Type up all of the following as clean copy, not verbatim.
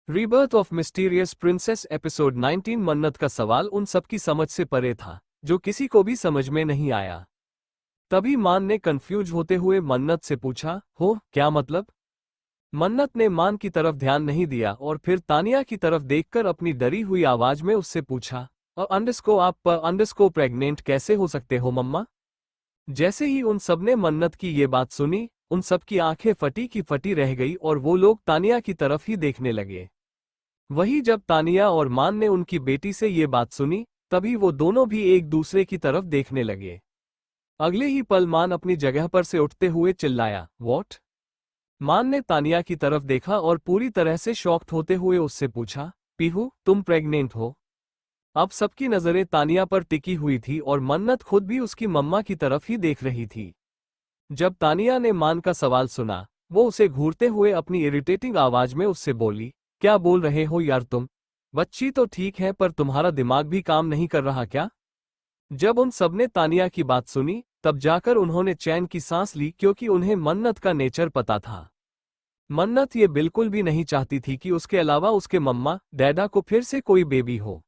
Rebirth of mysterious princess episode 19। मन्नत का सवाल उन सबकी समझ से परे था, जो किसी को भी समझ में नहीं आया। तभी मान ने कंफ्यूज होते हुए मन्नत से पूछा, हो क्या मतलब? मन्नत ने मान की तरफ ध्यान नहीं दिया और फिर तानिया की तरफ देखकर अपनी डरी हुई आवाज में उससे पूछा, और अंडस्को आप अंडस्को प्रेग्नेंट कैसे हो सकते हो मम्मा? जैसे ही उन सबने मन्नत की ये बात सुनी, उन सबकी आंखें फटी की फटी रह गई और वो लोग तानिया की तरफ ही देखने लगे। वही जब तानिया और मान ने उनकी बेटी से ये बात सुनी, तभी वो दोनों भी एक दूसरे की तरफ देखने लगे। अगले ही पल मान अपनी जगह पर से उठते हुए चिल्लाया, व्हाट? मान ने तानिया की तरफ देखा और पूरी तरह से शॉक्ड होते हुए उससे पूछा, पीहू तुम प्रेग्नेंट हो? अब सबकी नजरें तानिया पर टिकी हुई थी और मन्नत खुद भी उसकी मम्मा की तरफ ही देख रही थी। जब तानिया ने मान का सवाल सुना, वो उसे घूरते हुए अपनी इरिटेटिंग आवाज में उससे बोली, क्या बोल रहे हो यार तुम? बच्ची तो ठीक है पर तुम्हारा दिमाग भी काम नहीं कर रहा क्या? जब उन सबने तानिया की बात सुनी, तब जाकर उन्होंने चैन की सांस ली, क्योंकि उन्हें मन्नत का नेचर पता था। मन्नत ये बिल्कुल भी नहीं चाहती थी कि उसके अलावा उसके मम्मा डैडा को फिर से कोई बेबी हो।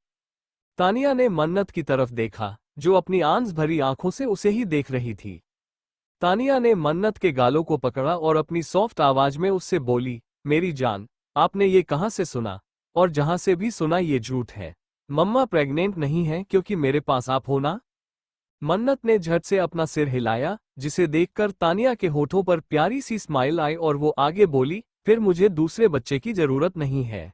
तानिया ने मन्नत की तरफ देखा, जो अपनी आंस भरी आंखों से उसे ही देख रही थी। तानिया ने मन्नत के गालों को पकड़ा और अपनी सॉफ्ट आवाज में उससे बोली, मेरी जान, आपने ये कहाँ से सुना? और जहां से भी सुना ये झूठ है। मम्मा प्रेग्नेंट नहीं है क्योंकि मेरे पास आप हो ना? मन्नत ने झट से अपना सिर हिलाया, जिसे देखकर तानिया के होठों पर प्यारी सी स्माइल आई और वो आगे बोली, फिर मुझे दूसरे बच्चे की जरूरत नहीं है।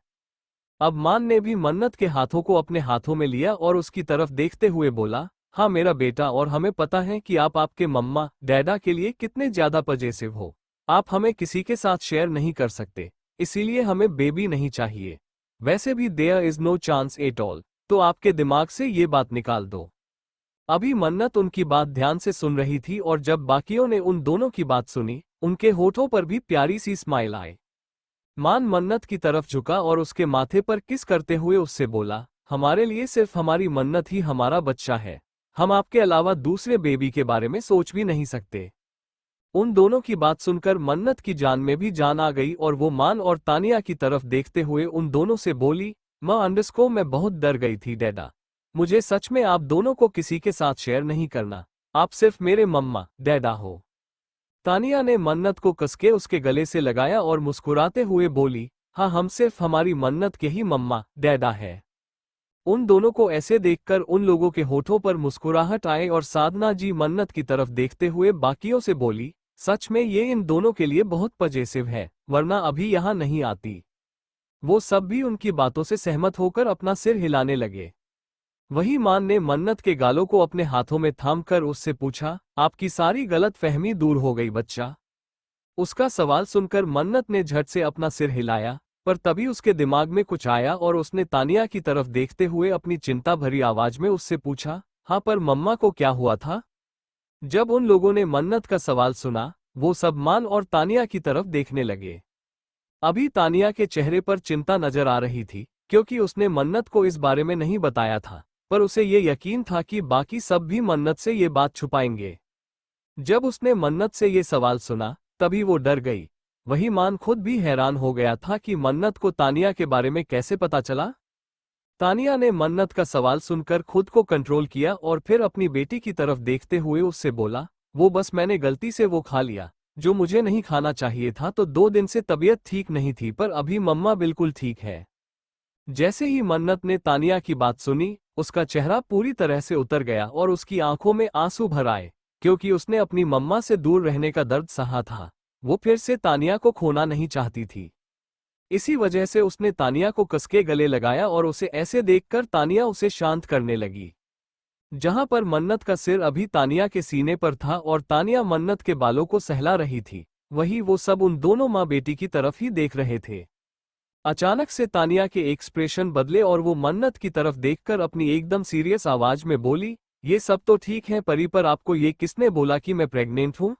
अब मान ने भी मन्नत के हाथों को अपने हाथों में लिया और उसकी तरफ देखते हुए बोला, हाँ मेरा बेटा, और हमें पता है कि आप आपके मम्मा डैडा के लिए कितने ज्यादा पजेसिव हो। आप हमें किसी के साथ शेयर नहीं कर सकते, इसीलिए हमें बेबी नहीं चाहिए। वैसे भी there is no chance at all, तो आपके दिमाग से ये बात निकाल दो। अभी मन्नत उनकी बात ध्यान से सुन रही थी और जब बाकियों ने उन दोनों की बात सुनी, उनके होठों पर भी प्यारी सी स्माइल आई। मान मन्नत की तरफ झुका और उसके माथे पर किस करते हुए उससे बोला, हमारे लिए सिर्फ हमारी मन्नत ही हमारा बच्चा है। हम आपके अलावा दूसरे बेबी के बारे में सोच भी नहीं सकते। उन दोनों की बात सुनकर मन्नत की जान में भी जान आ गई और वो मान और तानिया की तरफ देखते हुए उन दोनों से बोली, मैं बहुत डर गई थी डैडा। मुझे सच में आप दोनों को किसी के साथ शेयर नहीं करना। आप सिर्फ मेरे मम्मा डैडा हो। तानिया ने मन्नत को कसके उसके गले से लगाया और मुस्कुराते हुए बोली, हाँ हम सिर्फ हमारी मन्नत के ही मम्मा डैडा है। उन दोनों को ऐसे देखकर उन लोगों के होठों पर मुस्कुराहट आए और साधना जी मन्नत की तरफ देखते हुए बाकियों से बोली, सच में ये इन दोनों के लिए बहुत पजेसिव है, वरना अभी यहाँ नहीं आती। वो सब भी उनकी बातों से सहमत होकर अपना सिर हिलाने लगे। वही मान ने मन्नत के गालों को अपने हाथों में थामकर उससे पूछा, आपकी सारी गलत फहमी दूर हो गई बच्चा? उसका सवाल सुनकर मन्नत ने झट से अपना सिर हिलाया, पर तभी उसके दिमाग में कुछ आया और उसने तानिया की तरफ देखते हुए अपनी चिंता भरी आवाज में उससे पूछा, हाँ पर मम्मा को क्या हुआ था? जब उन लोगों ने मन्नत का सवाल सुना, वो सब मान और तानिया की तरफ देखने लगे। अभी तानिया के चेहरे पर चिंता नजर आ रही थी, क्योंकि उसने मन्नत को इस बारे में नहीं बताया था, पर उसे ये यकीन था कि बाकी सब भी मन्नत से ये बात छुपाएंगे। जब उसने मन्नत से ये सवाल सुना, तभी वो डर गई। वही मान खुद भी हैरान हो गया था कि मन्नत को तानिया के बारे में कैसे पता चला। तानिया ने मन्नत का सवाल सुनकर खुद को कंट्रोल किया और फिर अपनी बेटी की तरफ देखते हुए उससे बोला, वो बस मैंने गलती से वो खा लिया जो मुझे नहीं खाना चाहिए था, तो 2 दिन से तबीयत ठीक नहीं थी, पर अभी मम्मा बिल्कुल ठीक है। जैसे ही मन्नत ने तानिया की बात सुनी, उसका चेहरा पूरी तरह से उतर गया और उसकी आंखों में आंसू भर आए, क्योंकि उसने अपनी मम्मा से दूर रहने का दर्द सहा था। वो फिर से तानिया को खोना नहीं चाहती थी। इसी वजह से उसने तानिया को कसके गले लगाया और उसे ऐसे देखकर तानिया उसे शांत करने लगी। जहां पर मन्नत का सिर अभी तानिया के सीने पर था और तानिया मन्नत के बालों को सहला रही थी, वही वो सब उन दोनों माँ बेटी की तरफ ही देख रहे थे। अचानक से तानिया के एक्सप्रेशन बदले और वो मन्नत की तरफ देखकर अपनी एकदम सीरियस आवाज में बोली, ये सब तो ठीक है परी, पर आपको ये किसने बोला कि मैं प्रेग्नेंट हूँ?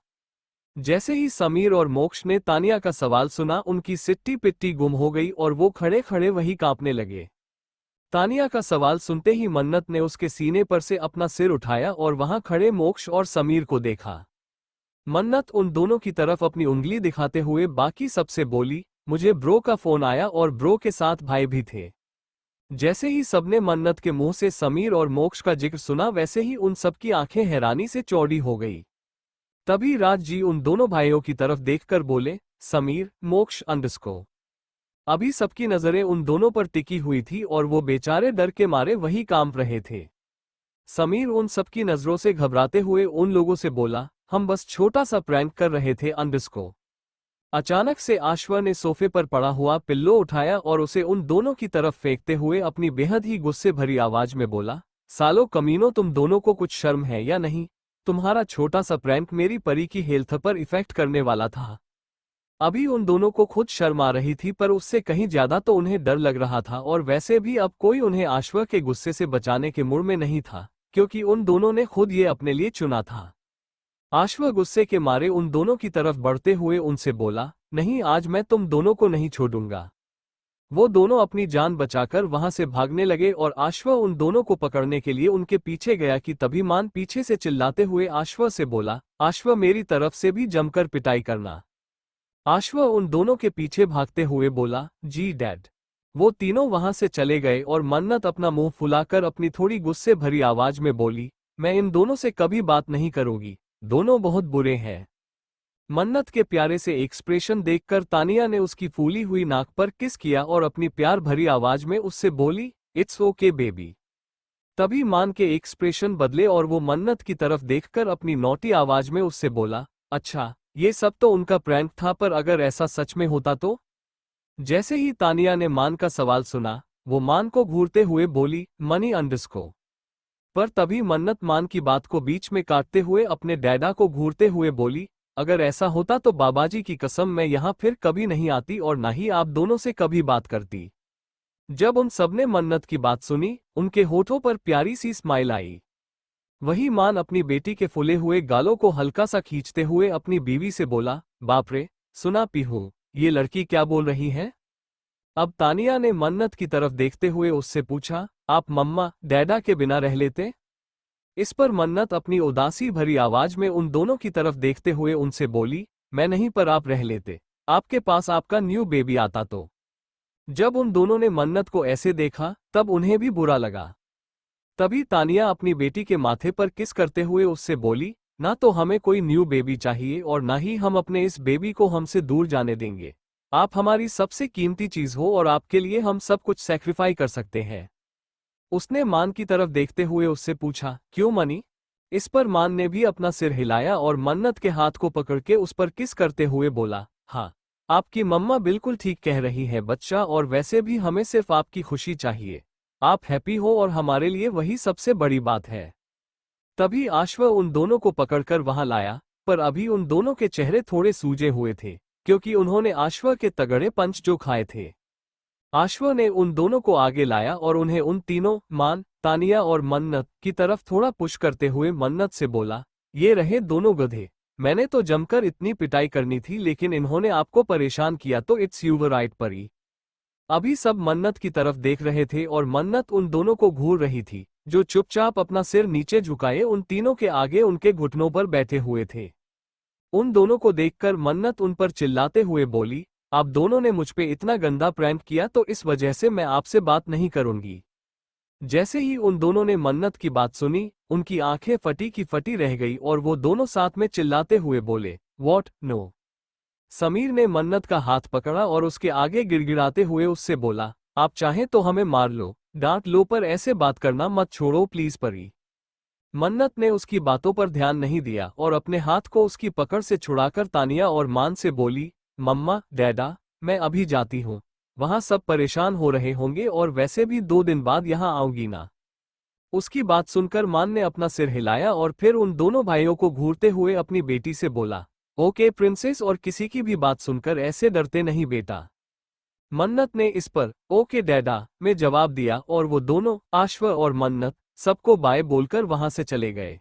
जैसे ही समीर और मोक्ष ने तानिया का सवाल सुना, उनकी सिट्टी पिट्टी गुम हो गई और वो खड़े खड़े वही कांपने लगे। तानिया का सवाल सुनते ही मन्नत ने उसके सीने पर से अपना सिर उठाया और वहां खड़े मोक्ष और समीर को देखा। मन्नत उन दोनों की तरफ अपनी उंगली दिखाते हुए बाकी सबसे बोली, मुझे ब्रो का फोन आया और ब्रो के साथ भाई भी थे। जैसे ही सबने मन्नत के मुंह से समीर और मोक्ष का जिक्र सुना वैसे ही उन सबकी आंखें हैरानी से चौड़ी हो गई। तभी राज जी उन दोनों भाइयों की तरफ देखकर बोले, समीर, मोक्ष अंडरस्को। अभी सबकी नजरें उन दोनों पर टिकी हुई थी और वो बेचारे डर के मारे वही कांप रहे थे। समीर उन सबकी नजरों से घबराते हुए उन लोगों से बोला, हम बस छोटा सा प्रैंक कर रहे थे अंडरस्को। अचानक से आश्वा ने सोफे पर पड़ा हुआ पिल्लो उठाया और उसे उन दोनों की तरफ फेंकते हुए अपनी बेहद ही गुस्से भरी आवाज में बोला, सालो कमीनों, तुम दोनों को कुछ शर्म है या नहीं? तुम्हारा छोटा सा प्रैंक मेरी परी की हेल्थ पर इफेक्ट करने वाला था। अभी उन दोनों को खुद शर्म आ रही थी पर उससे कहीं ज्यादा तो उन्हें डर लग रहा था और वैसे भी अब कोई उन्हें आश्वा के गुस्से से बचाने के मूड में नहीं था, क्योंकि उन दोनों ने खुद ये अपने लिए चुना था। आश्वा गुस्से के मारे उन दोनों की तरफ बढ़ते हुए उनसे बोला, नहीं, आज मैं तुम दोनों को नहीं छोड़ूंगा। वो दोनों अपनी जान बचाकर वहां से भागने लगे और आश्वा उन दोनों को पकड़ने के लिए उनके पीछे गया कि तभी मान पीछे से चिल्लाते हुए आश्वा से बोला, आश्वा, मेरी तरफ से भी जमकर पिटाई करना। आश्वा उन दोनों के पीछे भागते हुए बोला, जी डैड। वो तीनों वहां से चले गए और मन्नत अपना मुंह फुलाकर अपनी थोड़ी गुस्से भरी आवाज में बोली, मैं इन दोनों से कभी बात नहीं करूंगी, दोनों बहुत बुरे हैं। मन्नत के प्यारे से एक्सप्रेशन देखकर तानिया ने उसकी फूली हुई नाक पर किस किया और अपनी प्यार भरी आवाज में उससे बोली, इट्स ओके बेबी। तभी मान के एक्सप्रेशन बदले और वो मन्नत की तरफ देखकर अपनी नौटी आवाज में उससे बोला, अच्छा, ये सब तो उनका प्रैंक था, पर अगर ऐसा सच में होता तो? जैसे ही तानिया ने मान का सवाल सुना, वो मान को घूरते हुए बोली, मनी अंडरस्को। पर तभी मन्नत मान की बात को बीच में काटते हुए अपने डैडा को घूरते हुए बोली, अगर ऐसा होता तो बाबाजी की कसम मैं यहाँ फिर कभी नहीं आती और ना ही आप दोनों से कभी बात करती। जब उन सबने मन्नत की बात सुनी, उनके होठों पर प्यारी सी स्माइल आई। वही मान अपनी बेटी के फूले हुए गालों को हल्का सा खींचते हुए अपनी बीवी से बोला, बाप रे, सुना पीहू, ये लड़की क्या बोल रही है? अब तानिया ने मन्नत की तरफ देखते हुए उससे पूछा, आप मम्मा डैडा के बिना रह लेते? इस पर मन्नत अपनी उदासी भरी आवाज में उन दोनों की तरफ देखते हुए उनसे बोली, मैं नहीं, पर आप रह लेते, आपके पास आपका न्यू बेबी आता तो। जब उन दोनों ने मन्नत को ऐसे देखा तब उन्हें भी बुरा लगा। तभी तानिया अपनी बेटी के माथे पर किस करते हुए उससे बोली, ना तो हमें कोई न्यू बेबी चाहिए और ना ही हम अपने इस बेबी को हमसे दूर जाने देंगे। आप हमारी सबसे कीमती चीज हो और आपके लिए हम सब कुछ सैक्रिफाई कर सकते हैं। उसने मान की तरफ देखते हुए उससे पूछा, क्यों मनी? इस पर मान ने भी अपना सिर हिलाया और मन्नत के हाथ को पकड़ के उस पर किस करते हुए बोला, हाँ, आपकी मम्मा बिल्कुल ठीक कह रही है बच्चा, और वैसे भी हमें सिर्फ आपकी खुशी चाहिए। आप हैप्पी हो और हमारे लिए वही सबसे बड़ी बात है। तभी आश्वा उन दोनों को पकड़कर वहां लाया, पर अभी उन दोनों के चेहरे थोड़े सूजे हुए थे, क्योंकि उन्होंने आश्वा के तगड़े पंच जो खाए थे। आश्वा ने उन दोनों को आगे लाया और उन्हें उन तीनों, मान, तानिया और मन्नत, की तरफ थोड़ा पुश करते हुए मन्नत से बोला, ये रहे दोनों गधे। मैंने तो जमकर इतनी पिटाई करनी थी लेकिन इन्होंने आपको परेशान किया तो इट्स यूवर राइट परी। अभी सब मन्नत की तरफ देख रहे थे और मन्नत उन दोनों को घूर रही थी, जो चुपचाप अपना सिर नीचे झुकाए उन तीनों के आगे उनके घुटनों पर बैठे हुए थे। उन दोनों को देखकर मन्नत उन पर चिल्लाते हुए बोली, आप दोनों ने मुझ पे इतना गंदा प्रैंक किया तो इस वजह से मैं आपसे बात नहीं करूंगी। जैसे ही उन दोनों ने मन्नत की बात सुनी, उनकी आंखें फटी की फटी रह गई और वो दोनों साथ में चिल्लाते हुए बोले, व्हाट, नो। समीर ने मन्नत का हाथ पकड़ा और उसके आगे गिड़गिड़ाते हुए उससे बोला, आप चाहें तो हमें मार लो, डांट लो, पर ऐसे बात करना मत छोड़ो प्लीज परी। मन्नत ने उसकी बातों पर ध्यान नहीं दिया और अपने हाथ को उसकी पकड़ से छुड़ाकर तानिया और मान से बोली, मम्मा डैडा, मैं अभी जाती हूँ, वहां सब परेशान हो रहे होंगे और वैसे भी 2 दिन बाद यहाँ आऊंगी ना। उसकी बात सुनकर मान ने अपना सिर हिलाया और फिर उन दोनों भाइयों को घूरते हुए अपनी बेटी से बोला, ओके प्रिंसेस, और किसी की भी बात सुनकर ऐसे डरते नहीं बेटा। मन्नत ने इस पर ओके डैडा में जवाब दिया और वो दोनों, आश्वा और मन्नत, सबको बाय बोलकर वहां से चले गए।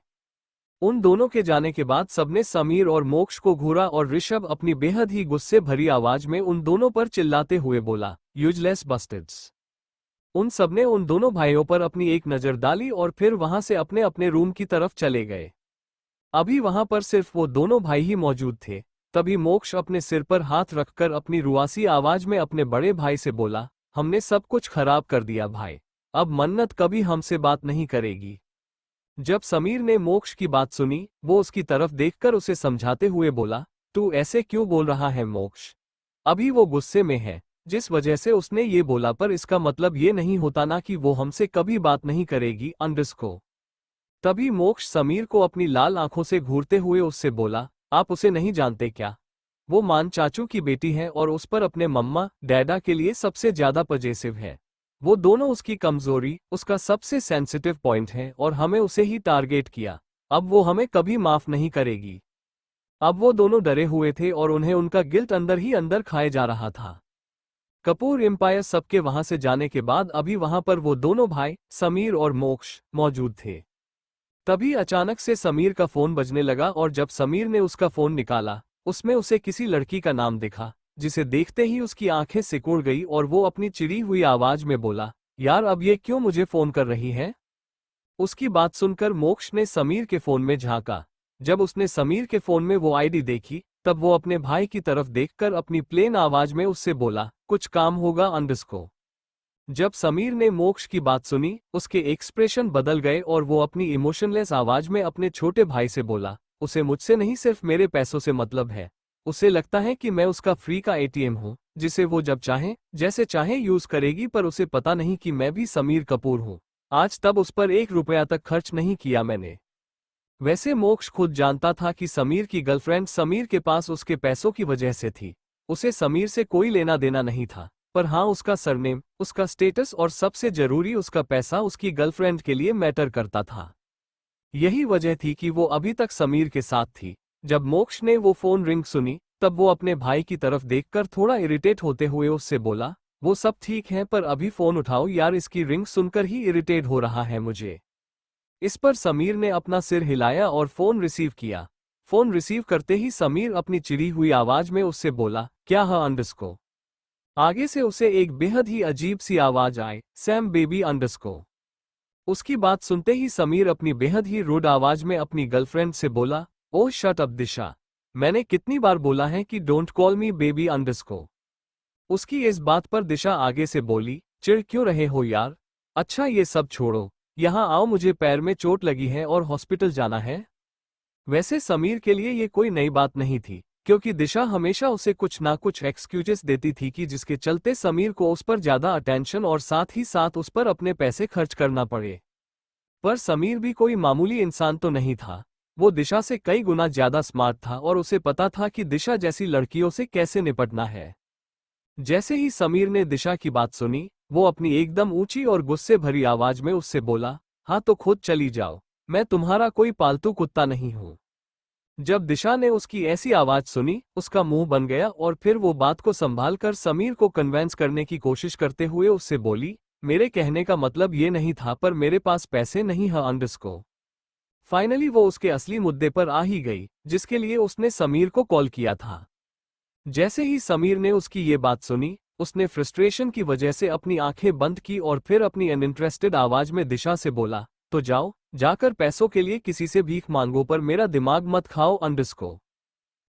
उन दोनों के जाने के बाद सबने समीर और मोक्ष को घूरा और ऋषभ अपनी बेहद ही गुस्से भरी आवाज में उन दोनों पर चिल्लाते हुए बोला, यूजलेस बस्टर्ड्स। उन सबने उन दोनों भाइयों पर अपनी एक नजर डाली और फिर वहां से अपने अपने रूम की तरफ चले गए। अभी वहां पर सिर्फ वो दोनों भाई ही मौजूद थे। तभी मोक्ष अपने सिर पर हाथ रखकर अपनी रुआसी आवाज में अपने बड़े भाई से बोला, हमने सब कुछ खराब कर दिया भाई, अब मन्नत कभी हमसे बात नहीं करेगी। जब समीर ने मोक्ष की बात सुनी, वो उसकी तरफ देखकर उसे समझाते हुए बोला, तू ऐसे क्यों बोल रहा है मोक्ष? अभी वो गुस्से में है, जिस वजह से उसने ये बोला, पर इसका मतलब ये नहीं होता ना कि वो हमसे कभी बात नहीं करेगी अंडरस्को। तभी मोक्ष समीर को अपनी लाल आंखों से घूरते हुए उससे बोला, आप उसे नहीं जानते क्या? वो मान चाचू की बेटी है और उस पर अपने मम्मा डैडा के लिए सबसे ज्यादा पजेसिव है। वो दोनों उसकी कमजोरी, उसका सबसे सेंसिटिव पॉइंट है और हमें उसे ही टारगेट किया। अब वो हमें कभी माफ नहीं करेगी। अब वो दोनों डरे हुए थे और उन्हें उनका गिल्ट अंदर ही अंदर खाए जा रहा था। कपूर एम्पायर सबके वहां से जाने के बाद अभी वहां पर वो दोनों भाई समीर और मोक्ष मौजूद थे। तभी अचानक से समीर का फोन बजने लगा और जब समीर ने उसका फोन निकाला, उसमें उसे किसी लड़की का नाम दिखा, जिसे देखते ही उसकी आंखें सिकुड़ गई और वो अपनी चिड़ी हुई आवाज में बोला, यार अब ये क्यों मुझे फोन कर रही है? उसकी बात सुनकर मोक्ष ने समीर के फोन में झांका। जब उसने समीर के फोन में वो आईडी देखी, तब वो अपने भाई की तरफ देखकर अपनी प्लेन आवाज में उससे बोला, कुछ काम होगा अंडरस्को। जब समीर ने मोक्ष की बात सुनी, उसके एक्सप्रेशन बदल गए और वो अपनी इमोशनलेस आवाज में अपने छोटे भाई से बोला, उसे मुझसे नहीं सिर्फ मेरे पैसों से मतलब है। उसे लगता है कि मैं उसका फ्री का एटीएम हूं, जिसे वो जब चाहे जैसे चाहे यूज करेगी, पर उसे पता नहीं कि मैं भी समीर कपूर हूं। आज तक उस पर 1 रुपया तक खर्च नहीं किया मैंने। वैसे मोक्ष खुद जानता था कि समीर की गर्लफ्रेंड समीर के पास उसके पैसों की वजह से थी। उसे समीर से कोई लेना देना नहीं था, पर हाँ उसका सरनेम, उसका स्टेटस और सबसे जरूरी उसका पैसा उसकी गर्लफ्रेंड के लिए मैटर करता था। यही वजह थी कि वो अभी तक समीर के साथ थी। जब मोक्ष ने वो फोन रिंग सुनी, तब वो अपने भाई की तरफ देखकर थोड़ा इरिटेट होते हुए उससे बोला, वो सब ठीक है पर अभी फोन उठाओ यार, इसकी रिंग सुनकर ही इरिटेट हो रहा है मुझे। इस पर समीर ने अपना सिर हिलाया और फोन रिसीव किया। फोन रिसीव करते ही समीर अपनी चिड़ी हुई आवाज में उससे बोला, क्या है अंडरस्को? आगे से उसे एक बेहद ही अजीब सी आवाज आई, सैम बेबी अंडरस्को। उसकी बात सुनते ही समीर अपनी बेहद ही रूड आवाज में अपनी गर्लफ्रेंड से बोला, ओह शट अप दिशा, मैंने कितनी बार बोला है कि डोंट कॉल मी बेबी अंडरस्को। उसकी इस बात पर दिशा आगे से बोली, चिढ़ क्यों रहे हो यार? अच्छा ये सब छोड़ो, यहाँ आओ, मुझे पैर में चोट लगी है और हॉस्पिटल जाना है। वैसे समीर के लिए ये कोई नई बात नहीं थी, क्योंकि दिशा हमेशा उसे कुछ ना कुछ एक्सक्यूजेस देती थी कि जिसके चलते समीर को उस पर ज्यादा अटेंशन और साथ ही साथ उस पर अपने पैसे खर्च करना पड़े। पर समीर भी कोई मामूली इंसान तो नहीं था। वो दिशा से कई गुना ज्यादा स्मार्ट था और उसे पता था कि दिशा जैसी लड़कियों से कैसे निपटना है। जैसे ही समीर ने दिशा की बात सुनी, वो अपनी एकदम ऊंची और गुस्से भरी आवाज में उससे बोला, हाँ तो खुद चली जाओ, मैं तुम्हारा कोई पालतू कुत्ता नहीं हूं। जब दिशा ने उसकी ऐसी आवाज सुनी, उसका मुंह बन गया और फिर वो बात को संभाल कर समीर को कन्वेंस करने की कोशिश करते हुए उससे बोली, मेरे कहने का मतलब ये नहीं था, पर मेरे पास पैसे नहीं है अंडरस्को। फाइनली वो उसके असली मुद्दे पर आ ही गई, जिसके लिए उसने समीर को कॉल किया था। जैसे ही समीर ने उसकी ये बात सुनी, उसने फ्रस्ट्रेशन की वजह से अपनी आंखें बंद की और फिर अपनी अनइंटरेस्टेड आवाज में दिशा से बोला, तो जाओ, जाकर पैसों के लिए किसी से भीख मांगो, पर मेरा दिमाग मत खाओ अंडरस्को।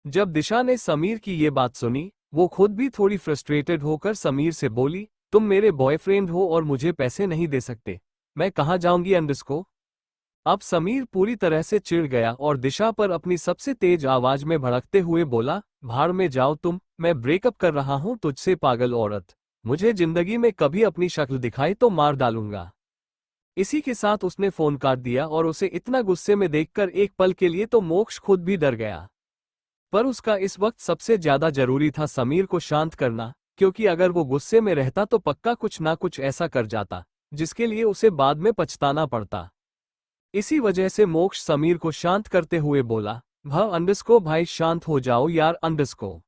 जब दिशा ने समीर की ये बात सुनी, वो खुद भी थोड़ी फ्रस्ट्रेटेड होकर समीर से बोली, तुम मेरे बॉयफ्रेंड हो और मुझे पैसे नहीं दे सकते, मैं कहाँ जाऊंगी अंडरस्को। अब समीर पूरी तरह से चिढ़ गया और दिशा पर अपनी सबसे तेज आवाज में भड़कते हुए बोला, भाड़ में जाओ तुम, मैं ब्रेकअप कर रहा हूं तुझसे पागल औरत, मुझे जिंदगी में कभी अपनी शक्ल दिखाई तो मार डालूंगा। इसी के साथ उसने फोन काट दिया और उसे इतना गुस्से में देखकर एक पल के लिए तो मोक्ष खुद भी डर गया। पर उसका इस वक्त सबसे ज्यादा जरूरी था समीर को शांत करना, क्योंकि अगर वो गुस्से में रहता तो पक्का कुछ ना कुछ ऐसा कर जाता, जिसके लिए उसे बाद में पछताना पड़ता। इसी वजह से मोक्ष समीर को शांत करते हुए बोला, अंडरस्को भाई शांत हो जाओ यार अंडरस्को।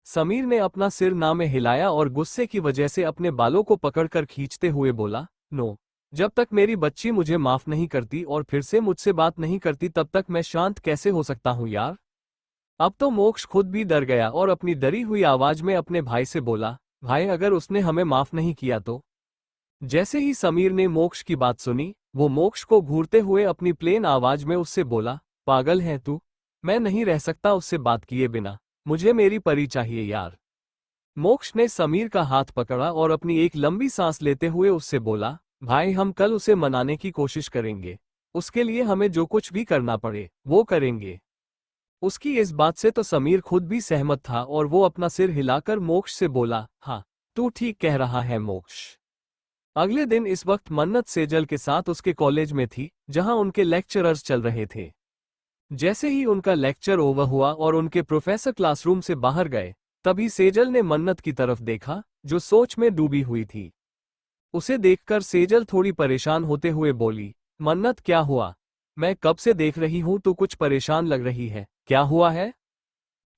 समीर ने अपना सिर ना में हिलाया और गुस्से की वजह से अपने बालों को पकड़कर खींचते हुए बोला, नो, जब तक मेरी बच्ची मुझे माफ नहीं करती और फिर से मुझसे बात नहीं करती तब तक मैं शांत कैसे हो सकता हूं यार। अब तो मोक्ष खुद भी डर गया और अपनी डरी हुई आवाज में अपने भाई से बोला, भाई अगर उसने हमें माफ नहीं किया तो। जैसे ही समीर ने मोक्ष की बात सुनी, वो मोक्ष को घूरते हुए अपनी प्लेन आवाज में उससे बोला, पागल है तू, मैं नहीं रह सकता उससे बात किए बिना, मुझे मेरी परी चाहिए यार। मोक्ष ने समीर का हाथ पकड़ा और अपनी एक लंबी सांस लेते हुए उससे बोला, भाई हम कल उसे मनाने की कोशिश करेंगे। उसके लिए हमें जो कुछ भी करना पड़े वो करेंगे। उसकी इस बात से तो समीर खुद भी सहमत था और वो अपना सिर हिलाकर मोक्ष से बोला, हाँ तू ठीक कह रहा है मोक्ष। अगले दिन इस वक्त मन्नत सेजल के साथ उसके कॉलेज में थी, जहां उनके लेक्चरर्स चल रहे थे। जैसे ही उनका लेक्चर ओवर हुआ और उनके प्रोफेसर क्लासरूम से बाहर गए, तभी सेजल ने मन्नत की तरफ देखा, जो सोच में डूबी हुई थी। उसे देखकर सेजल थोड़ी परेशान होते हुए बोली, मन्नत क्या हुआ? मैं कब से देख रही हूं तू कुछ परेशान लग रही है, क्या हुआ है?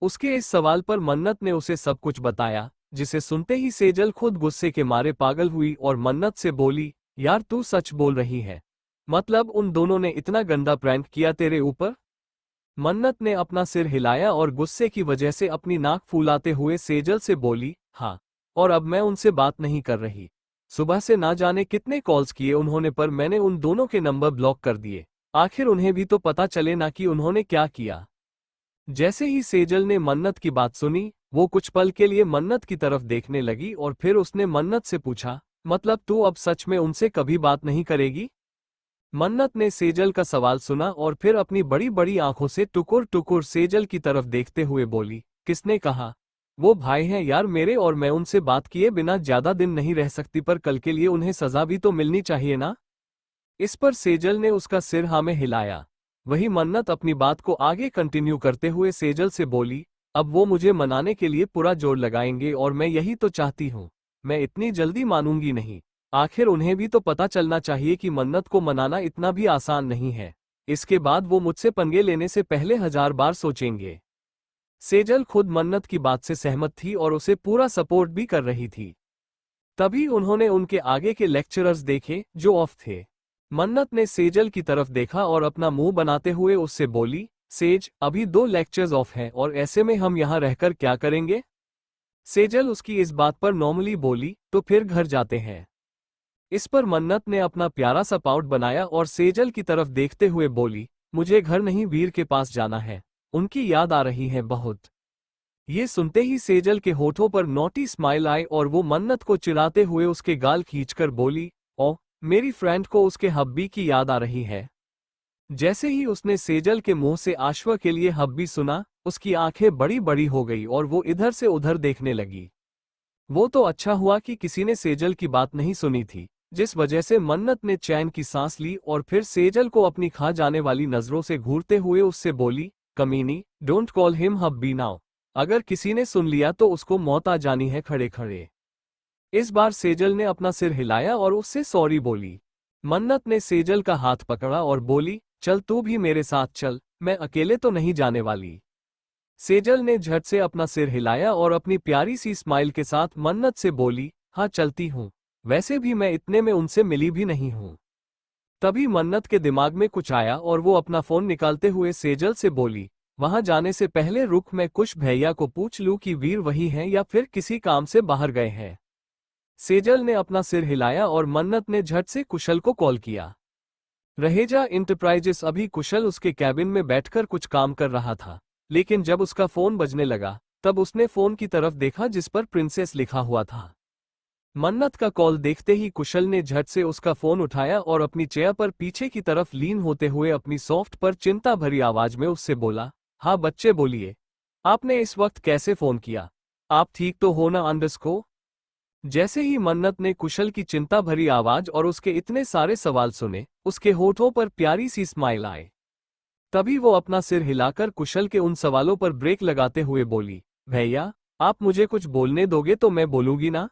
उसके इस सवाल पर मन्नत ने उसे सब कुछ बताया, जिसे सुनते ही सेजल खुद गुस्से के मारे पागल हुई और मन्नत से बोली, यार तू सच बोल रही है? मतलब उन दोनों ने इतना गंदा प्रैंक किया तेरे ऊपर? मन्नत ने अपना सिर हिलाया और गुस्से की वजह से अपनी नाक फूलाते हुए सेजल से बोली, हाँ, और अब मैं उनसे बात नहीं कर रही। सुबह से ना जाने कितने कॉल्स किए उन्होंने, पर मैंने उन दोनों के नंबर ब्लॉक कर दिए। आखिर उन्हें भी तो पता चले ना कि उन्होंने क्या किया। जैसे ही सेजल ने मन्नत की बात सुनी, वो कुछ पल के लिए मन्नत की तरफ देखने लगी और फिर उसने मन्नत से पूछा, मतलब तू अब सच में उनसे कभी बात नहीं करेगी? मन्नत ने सेजल का सवाल सुना और फिर अपनी बड़ी बड़ी आंखों से टुकुर टुकुर सेजल की तरफ देखते हुए बोली, किसने कहा? वो भाई हैं यार मेरे और मैं उनसे बात किए बिना ज्यादा दिन नहीं रह सकती, पर कल के लिए उन्हें सजा भी तो मिलनी चाहिए ना? इस पर सेजल ने उसका सिर हाँ में हिलाया। वही मन्नत अपनी बात को आगे कंटिन्यू करते हुए सेजल से बोली, अब वो मुझे मनाने के लिए पूरा जोर लगाएंगे और मैं यही तो चाहती हूँ। मैं इतनी जल्दी मानूंगी नहीं। आखिर उन्हें भी तो पता चलना चाहिए कि मन्नत को मनाना इतना भी आसान नहीं है। इसके बाद वो मुझसे पंगे लेने से पहले 1000 बार सोचेंगे। सेजल खुद मन्नत की बात से सहमत थी और उसे पूरा सपोर्ट भी कर रही थी। तभी उन्होंने उनके आगे के लेक्चरर्स देखे, जो ऑफ थे। मन्नत ने सेजल की तरफ देखा और अपना मुंह बनाते हुए उससे बोली, सेज, अभी 2 लेक्चर्स ऑफ हैं और ऐसे में हम यहाँ रहकर क्या करेंगे? सेजल उसकी इस बात पर नॉर्मली बोली, तो फिर घर जाते हैं। इस पर मन्नत ने अपना प्यारा सा पाउट बनाया और सेजल की तरफ देखते हुए बोली, मुझे घर नहीं वीर के पास जाना है। उनकी याद आ रही है बहुत। ये सुनते ही सेजल के होठों पर नोटी स्माइल आई और वो मन्नत को चिढ़ाते हुए उसके गाल खींचकर बोली, ओ, मेरी फ्रेंड को उसके हब्बी की याद आ रही है। जैसे ही उसने सेजल के मुंह से आश्वा के लिए हब्बी सुना, उसकी आंखें बड़ी बड़ी हो गई और वो इधर से उधर देखने लगी। वो तो अच्छा हुआ कि किसी ने सेजल की बात नहीं सुनी थी, जिस वजह से मन्नत ने चैन की सांस ली और फिर सेजल को अपनी खा जाने वाली नजरों से घूरते हुए उससे बोली, कमीनी, don't call him hubby now. अगर किसी ने सुन लिया तो उसको मौत आ जानी है खड़े खड़े। इस बार सेजल ने अपना सिर हिलाया और उससे सॉरी बोली। मन्नत ने सेजल का हाथ पकड़ा और बोली, चल तू भी मेरे साथ चल, मैं अकेले तो नहीं जाने वाली। सेजल ने झट से अपना सिर हिलाया और अपनी प्यारी सी स्माइल के साथ मन्नत से बोली, हाँ चलती हूँ, वैसे भी मैं इतने में उनसे मिली भी नहीं हूँ। तभी मन्नत के दिमाग में कुछ आया और वो अपना फोन निकालते हुए सेजल से बोली, वहां जाने से पहले रुक, मैं कुछ भैया को पूछ लूं कि वीर वही हैं या फिर किसी काम से बाहर गए हैं। सेजल ने अपना सिर हिलाया और मन्नत ने झट से कुशल को कॉल किया। रहेजा इंटरप्राइजेस अभी कुशल उसके कैबिन में बैठकर कुछ काम कर रहा था, लेकिन जब उसका फोन बजने लगा तब उसने फोन की तरफ देखा जिस पर प्रिंसेस लिखा हुआ था। मन्नत का कॉल देखते ही कुशल ने झट से उसका फोन उठाया और अपनी चेयर पर पीछे की तरफ लीन होते हुए अपनी सॉफ्ट पर चिंता भरी आवाज में उससे बोला, हाँ बच्चे बोलिए, आपने इस वक्त कैसे फोन किया? आप ठीक तो हो ना अंडरस्को? जैसे ही मन्नत ने कुशल की चिंता भरी आवाज और उसके इतने सारे सवाल सुने, उसके होठों पर प्यारी सी स्माइल आए। तभी वो अपना सिर हिलाकर कुशल के उन सवालों पर ब्रेक लगाते हुए बोली, भैया, आप मुझे कुछ बोलने दोगे तो मैं बोलूंगी ना?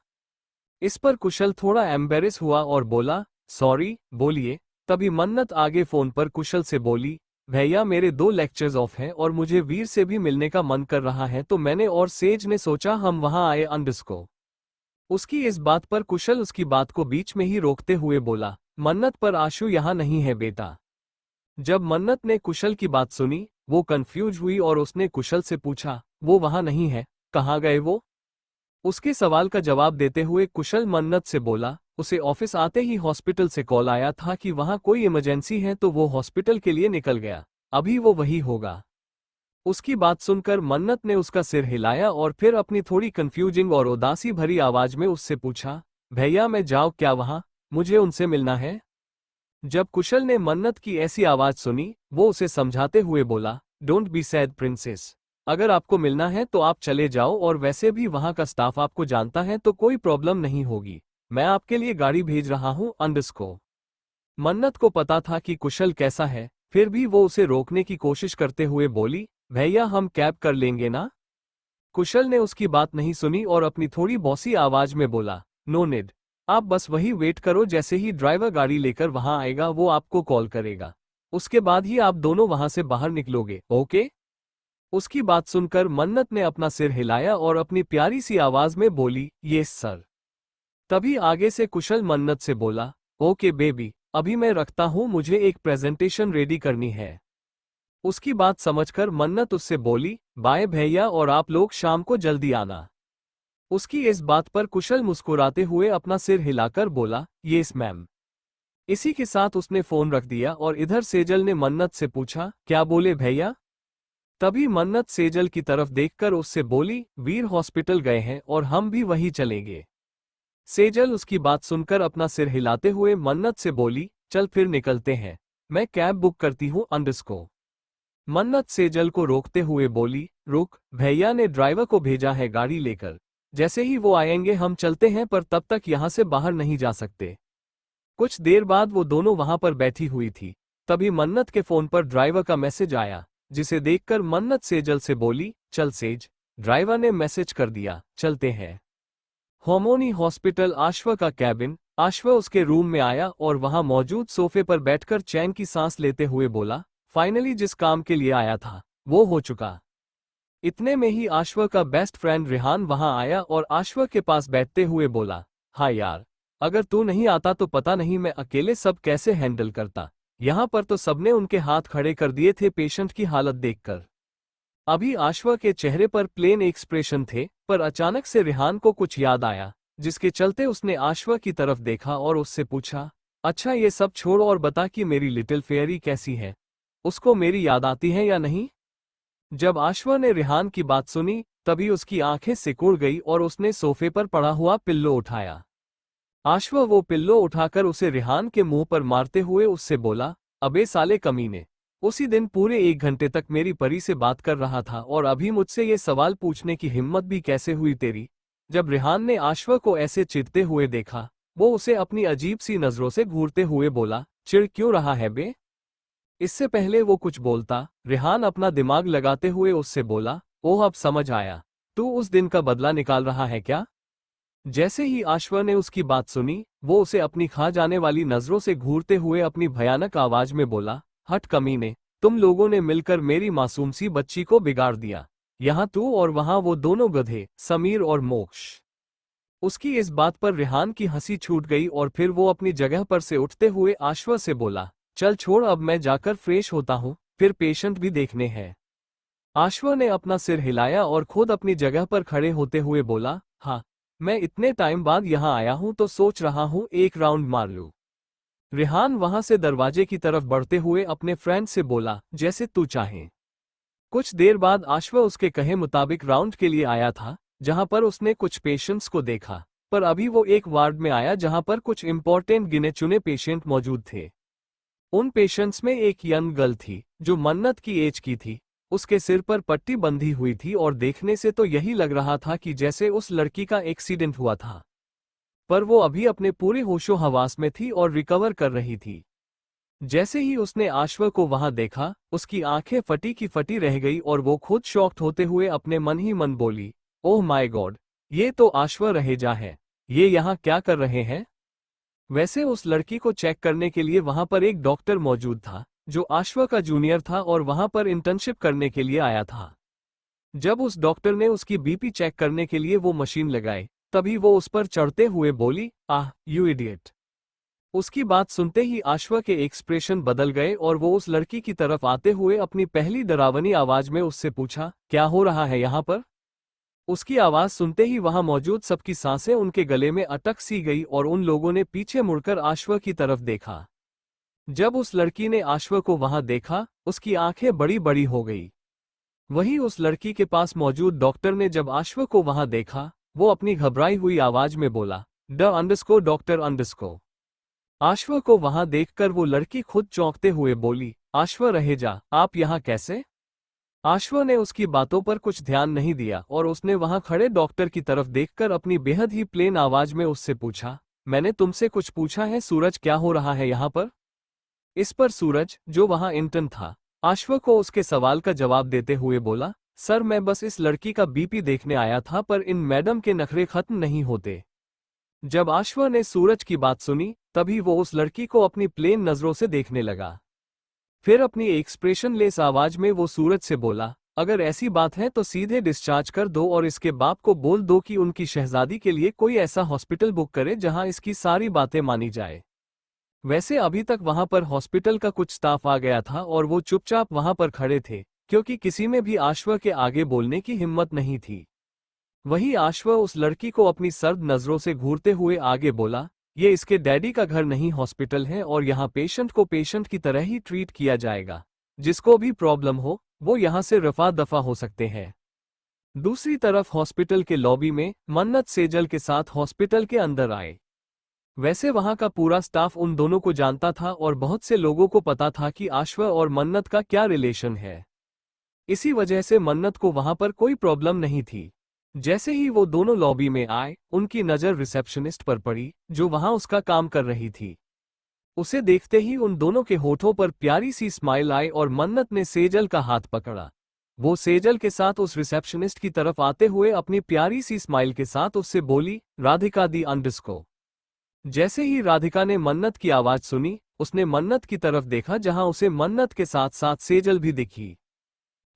इस पर कुशल थोड़ा एम्बेरेस हुआ और बोला, सॉरी, बोलिए। तभी मन्नत आगे फोन पर कुशल से बोली, भैया मेरे 2 लेक्चर्स ऑफ हैं और मुझे वीर से भी मिलने का मन कर रहा है, तो मैंने और सेज ने सोचा हम वहां आए अंडरस्को। उसकी इस बात पर कुशल उसकी बात को बीच में ही रोकते हुए बोला, मन्नत पर आशु यहाँ नहीं है बेटा। जब मन्नत ने कुशल की बात सुनी, वो कंफ्यूज हुई और उसने कुशल से पूछा, वो वहां नहीं है, कहाँ गए वो? उसके सवाल का जवाब देते हुए कुशल मन्नत से बोला, उसे ऑफिस आते ही हॉस्पिटल से कॉल आया था कि वहां कोई इमरजेंसी है तो वो हॉस्पिटल के लिए निकल गया, अभी वो वही होगा। उसकी बात सुनकर मन्नत ने उसका सिर हिलाया और फिर अपनी थोड़ी कंफ्यूजिंग और उदासी भरी आवाज में उससे पूछा, भैया मैं जाऊं क्या वहां, मुझे उनसे मिलना है। जब कुशल ने मन्नत की ऐसी आवाज सुनी, वो उसे समझाते हुए बोला, डोंट बी सैड प्रिंसेस, अगर आपको मिलना है तो आप चले जाओ, और वैसे भी वहां का स्टाफ आपको जानता है तो कोई प्रॉब्लम नहीं होगी। मैं आपके लिए गाड़ी भेज रहा हूं अंडरस्को। मन्नत को पता था कि कुशल कैसा है, फिर भी वो उसे रोकने की कोशिश करते हुए बोली, भैया हम कैब कर लेंगे ना। कुशल ने उसकी बात नहीं सुनी और अपनी थोड़ी बॉसी आवाज में बोला, नो नीड, आप बस वही वेट करो, जैसे ही ड्राइवर गाड़ी लेकर वहां आएगा वो आपको कॉल करेगा, उसके बाद ही आप दोनों वहां से बाहर निकलोगे, ओके। उसकी बात सुनकर मन्नत ने अपना सिर हिलाया और अपनी प्यारी सी आवाज में बोली, यस सर। तभी आगे से कुशल मन्नत से बोला, ओके बेबी, अभी मैं रखता हूं, मुझे एक प्रेजेंटेशन रेडी करनी है। उसकी बात समझकर मन्नत उससे बोली, बाय भैया, और आप लोग शाम को जल्दी आना। उसकी इस बात पर कुशल मुस्कुराते हुए अपना सिर हिलाकर बोला, यस मैम। इसी के साथ उसने फोन रख दिया और इधर सेजल ने मन्नत से पूछा, क्या बोले भैया। तभी मन्नत सेजल की तरफ देखकर उससे बोली, वीर हॉस्पिटल गए हैं और हम भी वही चलेंगे। सेजल उसकी बात सुनकर अपना सिर हिलाते हुए मन्नत से बोली, चल फिर निकलते हैं, मैं कैब बुक करती हूँ अंडरस्को। मन्नत सेजल को रोकते हुए बोली, रुक, भैया ने ड्राइवर को भेजा है गाड़ी लेकर, जैसे ही वो आएंगे हम चलते हैं, पर तब तक यहां से बाहर नहीं जा सकते। कुछ देर बाद वो दोनों वहां पर बैठी हुई थी, तभी मन्नत के फोन पर ड्राइवर का मैसेज आया, जिसे देखकर मन्नत सेजल से बोली, चल सेज, ड्राइवर ने मैसेज कर दिया, चलते हैं। होमोनी हॉस्पिटल आश्वा का कैबिन। आश्वा उसके रूम में आया और वहां मौजूद सोफे पर बैठकर चैन की सांस लेते हुए बोला, फाइनली जिस काम के लिए आया था वो हो चुका। इतने में ही आश्वा का बेस्ट फ्रेंड रिहान वहां आया और आश्वा के पास बैठते हुए बोला, हाँ यार, अगर तू नहीं आता तो पता नहीं मैं अकेले सब कैसे हैंडल करता, यहां पर तो सबने उनके हाथ खड़े कर दिए थे पेशेंट की हालत देखकर। अभी आश्वा के चेहरे पर प्लेन एक्सप्रेशन थे, पर अचानक से रिहान को कुछ याद आया, जिसके चलते उसने आश्वा की तरफ देखा और उससे पूछा, अच्छा ये सब छोड़ और बता कि मेरी लिटिल फेयरी कैसी है, उसको मेरी याद आती है या नहीं। जब आश्वा ने रिहान की बात सुनी, तभी उसकी आंखें सिकुड़ गई और उसने सोफे पर पड़ा हुआ पिल्लो उठाया। आश्वा वो पिल्लो उठाकर उसे रिहान के मुंह पर मारते हुए उससे बोला, अबे साले कमीने, उसी दिन पूरे 1 घंटे तक मेरी परी से बात कर रहा था और अभी मुझसे ये सवाल पूछने की हिम्मत भी कैसे हुई तेरी। जब रिहान ने आश्वा को ऐसे चिढ़ते हुए देखा, वो उसे अपनी अजीब सी नजरों से घूरते हुए बोला, चिढ़ क्यों रहा है बे। इससे पहले वो कुछ बोलता, रिहान अपना दिमाग लगाते हुए उससे बोला, ओह अब समझ आया, तू उस दिन का बदला निकाल रहा है क्या। जैसे ही आश्वा ने उसकी बात सुनी, वो उसे अपनी खा जाने वाली नजरों से घूरते हुए अपनी भयानक आवाज में बोला, हट कमीने, तुम लोगों ने मिलकर मेरी मासूम सी बच्ची को बिगाड़ दिया, यहाँ तू और वहां वो दोनों गधे, समीर और मोक्ष। उसकी इस बात पर रिहान की हंसी छूट गई और फिर वो अपनी जगह पर से उठते हुए आश्वा से बोला, चल छोड़, अब मैं जाकर फ्रेश होता हूँ, फिर पेशेंट भी देखने हैं। आश्वा ने अपना सिर हिलाया और खुद अपनी जगह पर खड़े होते हुए बोला, हाँ, मैं इतने टाइम बाद यहाँ आया हूँ तो सोच रहा हूँ एक राउंड मार लूं। रिहान वहां से दरवाजे की तरफ बढ़ते हुए अपने फ्रेंड से बोला, जैसे तू चाहे। कुछ देर बाद आश्वा उसके कहे मुताबिक राउंड के लिए आया था, जहां पर उसने कुछ पेशेंट्स को देखा, पर अभी वो एक वार्ड में आया जहां पर कुछ इंपॉर्टेंट गिने चुने पेशेंट मौजूद थे। उन पेशेंट्स में एक यंग गर्ल थी, जो मन्नत की एज की थी। उसके सिर पर पट्टी बंधी हुई थी और देखने से तो यही लग रहा था कि जैसे उस लड़की का एक्सीडेंट हुआ था, पर वो अभी अपने पूरे होशो हवास में थी और रिकवर कर रही थी। जैसे ही उसने आश्वा को वहां देखा, उसकी आंखें फटी की फटी रह गई और वो खुद शॉक्ड होते हुए अपने मन ही मन बोली, ओह माय गॉड, ये तो आश्वा रहेजा है, ये यहाँ क्या कर रहे हैं। वैसे उस लड़की को चेक करने के लिए वहां पर एक डॉक्टर मौजूद था, जो आश्वा का जूनियर था और वहां पर इंटर्नशिप करने के लिए आया था। जब उस डॉक्टर ने उसकी बीपी चेक करने के लिए वो मशीन लगाई, तभी वो उस पर चढ़ते हुए बोली, आह यू इडियट। उसकी बात सुनते ही आश्वा के एक्सप्रेशन बदल गए और वो उस लड़की की तरफ आते हुए अपनी पहली डरावनी आवाज में उससे पूछा, क्या हो रहा है यहाँ पर। उसकी आवाज सुनते ही वहां मौजूद सबकी सांसें उनके गले में अटक सी गई और उन लोगों ने पीछे मुड़कर आश्वा की तरफ देखा। जब उस लड़की ने आश्वा को वहां देखा, उसकी आंखें बड़ी बड़ी हो गई। वहीं उस लड़की के पास मौजूद डॉक्टर ने जब आश्व को वहां देखा, वो अपनी घबराई हुई आवाज में बोला, डॉक्टर अंडरस्को। आश्व को वहां देखकर वो लड़की खुद चौंकते हुए बोली, आश्व रहेजा, आप यहाँ कैसे? आश्व ने उसकी बातों पर कुछ ध्यान नहीं दिया और उसने वहां खड़े डॉक्टर की तरफ देखकर अपनी बेहद ही प्लेन आवाज में उससे पूछा, मैंने तुमसे कुछ पूछा है सूरज, क्या हो रहा है यहाँ पर? इस पर सूरज, जो वहां इंटर्न था, आश्व को उसके सवाल का जवाब देते हुए बोला, सर मैं बस इस लड़की का बीपी देखने आया था, पर इन मैडम के नखरे खत्म नहीं होते। जब आश्व ने सूरज की बात सुनी, तभी वो उस लड़की को अपनी प्लेन नजरों से देखने लगा। फिर अपनी एक्सप्रेशनलेस आवाज में वो सूरज से बोला, अगर ऐसी बात है तो सीधे डिस्चार्ज कर दो और इसके बाप को बोल दो कि उनकी शहजादी के लिए कोई ऐसा हॉस्पिटल बुक करे जहां इसकी सारी बातें मानी जाए। वैसे अभी तक वहां पर हॉस्पिटल का कुछ स्टाफ आ गया था और वो चुपचाप वहां पर खड़े थे, क्योंकि किसी में भी आश्व के आगे बोलने की हिम्मत नहीं थी। वही आश्व उस लड़की को अपनी सर्द नजरों से घूरते हुए आगे बोला, ये इसके डैडी का घर नहीं हॉस्पिटल है और यहाँ पेशेंट को पेशेंट की तरह ही ट्रीट किया जाएगा। जिसको भी प्रॉब्लम हो वो यहाँ से रफा दफा हो सकते हैं। दूसरी तरफ हॉस्पिटल के लॉबी में मन्नत सेजल के साथ हॉस्पिटल के अंदर आए। वैसे वहां का पूरा स्टाफ उन दोनों को जानता था और बहुत से लोगों को पता था कि आश्व और मन्नत का क्या रिलेशन है। इसी वजह से मन्नत को वहां पर कोई प्रॉब्लम नहीं थी। जैसे ही वो दोनों लॉबी में आए, उनकी नज़र रिसेप्शनिस्ट पर पड़ी, जो वहां उसका काम कर रही थी। उसे देखते ही उन दोनों के होठों पर प्यारी सी स्माइल आई और मन्नत ने सेजल का हाथ पकड़ा। वो सेजल के साथ उस रिसेप्शनिस्ट की तरफ आते हुए अपनी प्यारी सी स्माइल के साथ उससे बोली, राधिका दी अंडरस्को। जैसे ही राधिका ने मन्नत की आवाज सुनी, उसने मन्नत की तरफ देखा जहां उसे मन्नत के साथ साथ सेजल भी दिखी।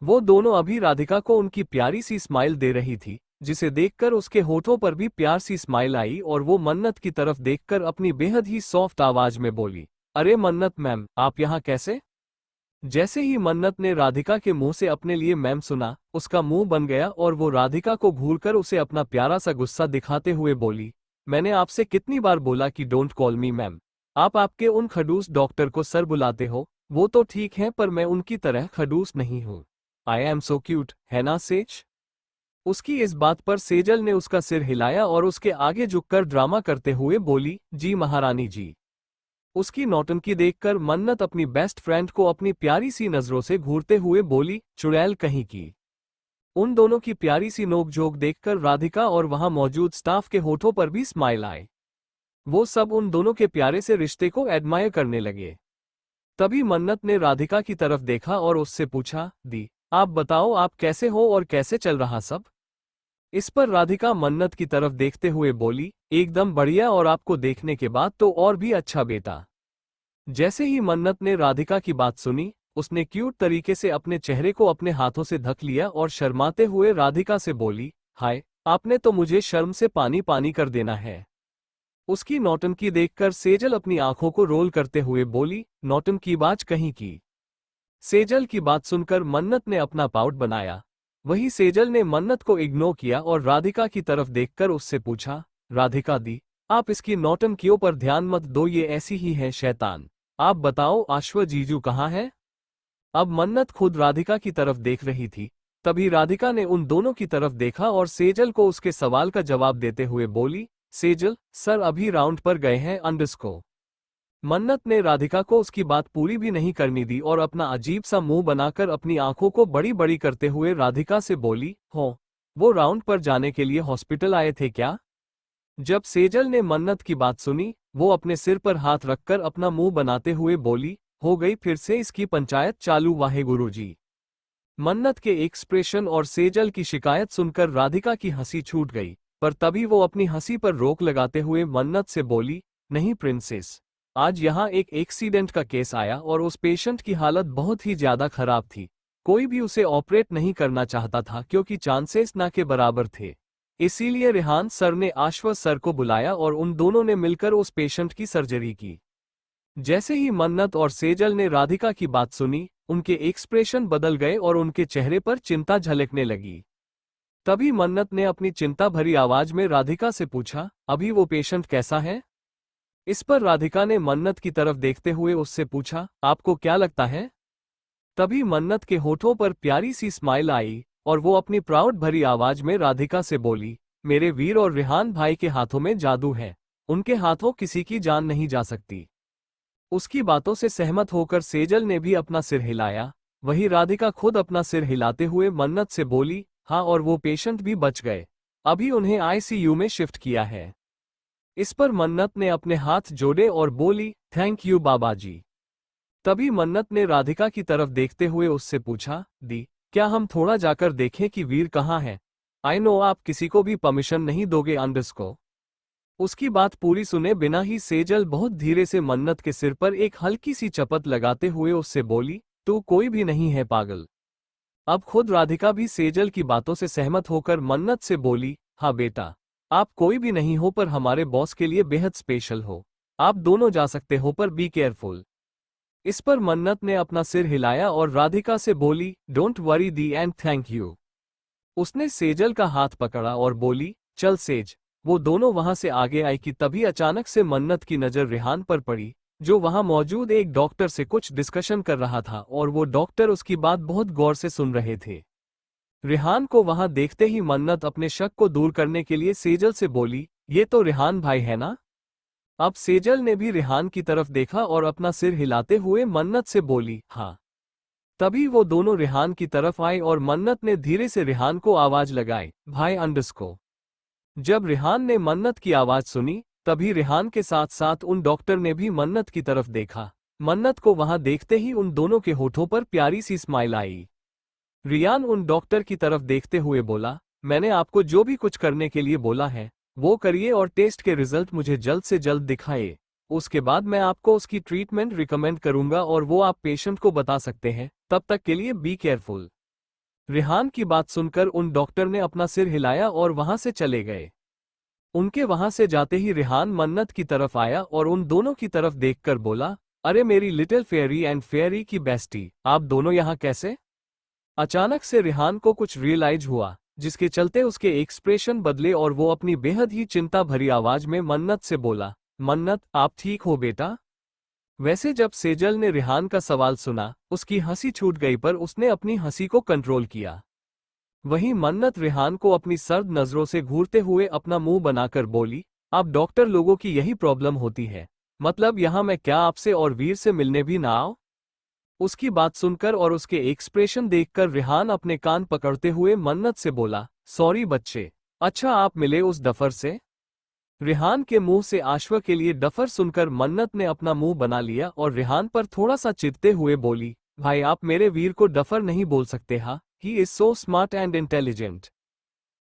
वो दोनों अभी राधिका को उनकी प्यारी सी स्माइल दे रही थी, जिसे देखकर उसके होठों पर भी प्यार सी स्माइल आई और वो मन्नत की तरफ देखकर अपनी बेहद ही सॉफ्ट आवाज में बोली, अरे मन्नत मैम, आप यहाँ कैसे? जैसे ही मन्नत ने राधिका के मुंह से अपने लिए मैम सुना, उसका मुंह बन गया और वो राधिका को घूरकर उसे अपना प्यारा सा गुस्सा दिखाते हुए बोली, मैंने आपसे कितनी बार बोला कि डोंट कॉल मी मैम। आप आपके उन खडूस डॉक्टर को सर बुलाते हो, वो तो ठीक है, पर मैं उनकी तरह खडूस नहीं हूँ। आई एम सो क्यूट, है ना सेज? उसकी इस बात पर सेजल ने उसका सिर हिलाया और उसके आगे झुककर ड्रामा करते हुए बोली, जी महारानी जी। उसकी नौटंकी देखकर मन्नत अपनी बेस्ट फ्रेंड को अपनी प्यारी सी नजरों से घूरते हुए बोली, चुड़ैल कहीं की। उन दोनों की प्यारी सी नोकझोंक देखकर राधिका और वहां मौजूद स्टाफ के होठों पर भी स्माइल आए। वो सब उन दोनों के प्यारे से रिश्ते को एडमायर करने लगे। तभी मन्नत ने राधिका की तरफ देखा और उससे पूछा, दी, आप बताओ आप कैसे हो और कैसे चल रहा सब? इस पर राधिका मन्नत की तरफ देखते हुए बोली, एकदम बढ़िया, और आपको देखने के बाद तो और भी अच्छा बेटा। जैसे ही मन्नत ने राधिका की बात सुनी, उसने क्यूट तरीके से अपने चेहरे को अपने हाथों से ढक लिया और शर्माते हुए राधिका से बोली, हाय, आपने तो मुझे शर्म से पानी पानी कर देना है। उसकी नौटंकी देखकर सेजल अपनी आंखों को रोल करते हुए बोली, नौटंकीबाज कहीं की। सेजल की बात सुनकर मन्नत ने अपना पाउट बनाया। वही सेजल ने मन्नत को इग्नोर किया और राधिका की तरफ देखकर उससे पूछा, राधिका दी, आप इसकी नौटंकियों पर ध्यान मत दो, ये ऐसी ही है शैतान। आप बताओ आश्व जीजू कहाँ है? अब मन्नत खुद राधिका की तरफ देख रही थी। तभी राधिका ने उन दोनों की तरफ देखा और सेजल को उसके सवाल का जवाब देते हुए बोली, सेजल सर अभी राउंड पर गए हैं अंडरस्को। मन्नत ने राधिका को उसकी बात पूरी भी नहीं करनी दी और अपना अजीब सा मुंह बनाकर अपनी आंखों को बड़ी बड़ी करते हुए राधिका से बोली, हो, वो राउंड पर जाने के लिए हॉस्पिटल आए थे क्या? जब सेजल ने मन्नत की बात सुनी, वो अपने सिर पर हाथ रखकर अपना मुंह बनाते हुए बोली, हो गई फिर से इसकी पंचायत चालू वाहे गुरुजी। मन्नत के एक्सप्रेशन और सेजल की शिकायत सुनकर राधिका की हंसी छूट गई, पर तभी वो अपनी हंसी पर रोक लगाते हुए मन्नत से बोली, नहीं प्रिंसेस, आज यहाँ एक एक्सीडेंट का केस आया और उस पेशेंट की हालत बहुत ही ज्यादा खराब थी। कोई भी उसे ऑपरेट नहीं करना चाहता था क्योंकि चांसेस ना के बराबर थे। इसीलिए रेहान सर ने आश्वस्त सर को बुलाया और उन दोनों ने मिलकर उस पेशेंट की सर्जरी की। जैसे ही मन्नत और सेजल ने राधिका की बात सुनी, उनके एक्सप्रेशन बदल गए और उनके चेहरे पर चिंता झलकने लगी। तभी मन्नत ने अपनी चिंता भरी आवाज में राधिका से पूछा, अभी वो पेशेंट कैसा है? इस पर राधिका ने मन्नत की तरफ देखते हुए उससे पूछा, आपको क्या लगता है? तभी मन्नत के होठों पर प्यारी सी स्माइल आई और वो अपनी प्राउड भरी आवाज में राधिका से बोली, मेरे वीर और रिहान भाई के हाथों में जादू है, उनके हाथों किसी की जान नहीं जा सकती। उसकी बातों से सहमत होकर सेजल ने भी अपना सिर हिलाया। वही राधिका खुद अपना सिर हिलाते हुए मन्नत से बोली, हाँ, और वो पेशेंट भी बच गए, अभी उन्हें आईसीयू में शिफ्ट किया है। इस पर मन्नत ने अपने हाथ जोड़े और बोली, थैंक यू बाबा जी। तभी मन्नत ने राधिका की तरफ देखते हुए उससे पूछा, दी, क्या हम थोड़ा जाकर देखें कि वीर कहाँ है? आई नो आप किसी को भी परमिशन नहीं दोगे अंडर्स को। उसकी बात पूरी सुने बिना ही सेजल बहुत धीरे से मन्नत के सिर पर एक हल्की सी चपत लगाते हुए उससे बोली, तू कोई भी नहीं है पागल। अब खुद राधिका भी सेजल की बातों से सहमत होकर मन्नत से बोली, हाँ बेटा, आप कोई भी नहीं हो पर हमारे बॉस के लिए बेहद स्पेशल हो, आप दोनों जा सकते हो पर बी केयरफुल। इस पर मन्नत ने अपना सिर हिलाया और राधिका से बोली, don't worry the and thank you. उसने सेजल का हाथ पकड़ा और बोली, चल सेज। वो दोनों वहां से आगे आई कि तभी अचानक से मन्नत की नजर रिहान पर पड़ी, जो वहां मौजूद एक डॉक्टर से कुछ डिस्कशन कर रहा था और वो डॉक्टर उसकी बात बहुत गौर से सुन रहे थे। रिहान को वहां देखते ही मन्नत अपने शक को दूर करने के लिए सेजल से बोली, ये तो रिहान भाई है ना? अब सेजल ने भी रिहान की तरफ देखा और अपना सिर हिलाते हुए मन्नत से बोली, हाँ। तभी वो दोनों रिहान की तरफ आए और मन्नत ने धीरे से रिहान को आवाज लगाई, भाई अंडस को। जब रिहान ने मन्नत की आवाज सुनी, तभी रिहान के साथ साथ उन डॉक्टर ने भी मन्नत की तरफ देखा। मन्नत को वहां देखते ही उन दोनों के होठों पर प्यारी सी स्माइल आई। रियान उन डॉक्टर की तरफ देखते हुए बोला, मैंने आपको जो भी कुछ करने के लिए बोला है वो करिए और टेस्ट के रिजल्ट मुझे जल्द से जल्द दिखाइए। उसके बाद मैं आपको उसकी ट्रीटमेंट रिकमेंड करूंगा और वो आप पेशेंट को बता सकते हैं। तब तक के लिए बी केयरफुल। रिहान की बात सुनकर उन डॉक्टर ने अपना सिर हिलाया और वहां से चले गए। उनके वहां से जाते ही रिहान मन्नत की तरफ आया और उन दोनों की तरफ देखकर बोला, अरे मेरी लिटिल फेयरी एंड फेयरी की बेस्टी, आप दोनों यहाँ कैसे? अचानक से रिहान को कुछ रियलाइज हुआ, जिसके चलते उसके एक्सप्रेशन बदले और वो अपनी बेहद ही चिंता भरी आवाज में मन्नत से बोला, मन्नत आप ठीक हो बेटा? वैसे जब सेजल ने रिहान का सवाल सुना, उसकी हंसी छूट गई पर उसने अपनी हंसी को कंट्रोल किया। वहीं मन्नत रिहान को अपनी सर्द नजरों से घूरते हुए अपना मुंह बनाकर बोली, अब डॉक्टर लोगों की यही प्रॉब्लम होती है, मतलब यहाँ मैं क्या आपसे और वीर से मिलने भी ना आओ? उसकी बात सुनकर और उसके एक्सप्रेशन देखकर रिहान अपने कान पकड़ते हुए मन्नत से बोला, सॉरी बच्चे, अच्छा आप मिले उस डफर से? रिहान के मुंह से आश्वा के लिए डफर सुनकर मन्नत ने अपना मुंह बना लिया और रिहान पर थोड़ा सा चिढ़ते हुए बोली, भाई आप मेरे वीर को डफर नहीं बोल सकते, हा, he is so smart and intelligent.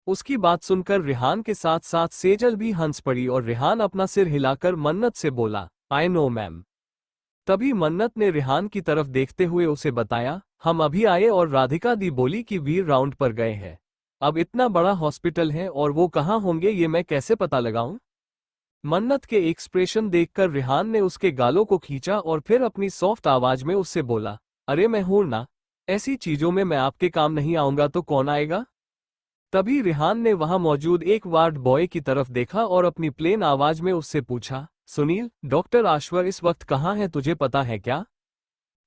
उसकी बात सुनकर रिहान के साथ साथ सेजल भी हंस पड़ी और रिहान अपना सिर हिलाकर मन्नत से बोला, आई नो मैम। तभी मन्नत ने रिहान की तरफ देखते हुए उसे बताया, हम अभी आए और राधिका दी बोली कि वीर राउंड पर गए हैं। अब इतना बड़ा हॉस्पिटल है और वो कहाँ होंगे ये मैं कैसे पता लगाऊं? मन्नत के एक्सप्रेशन देखकर रिहान ने उसके गालों को खींचा और फिर अपनी सॉफ्ट आवाज में उससे बोला, अरे मैं हूं ना, ऐसी चीजों में मैं आपके काम नहीं आऊंगा तो कौन आएगा? तभी रिहान ने वहां मौजूद एक वार्ड बॉय की तरफ देखा और अपनी प्लेन आवाज में उससे पूछा, सुनील, डॉक्टर आश्वर इस वक्त कहाँ है तुझे पता है क्या?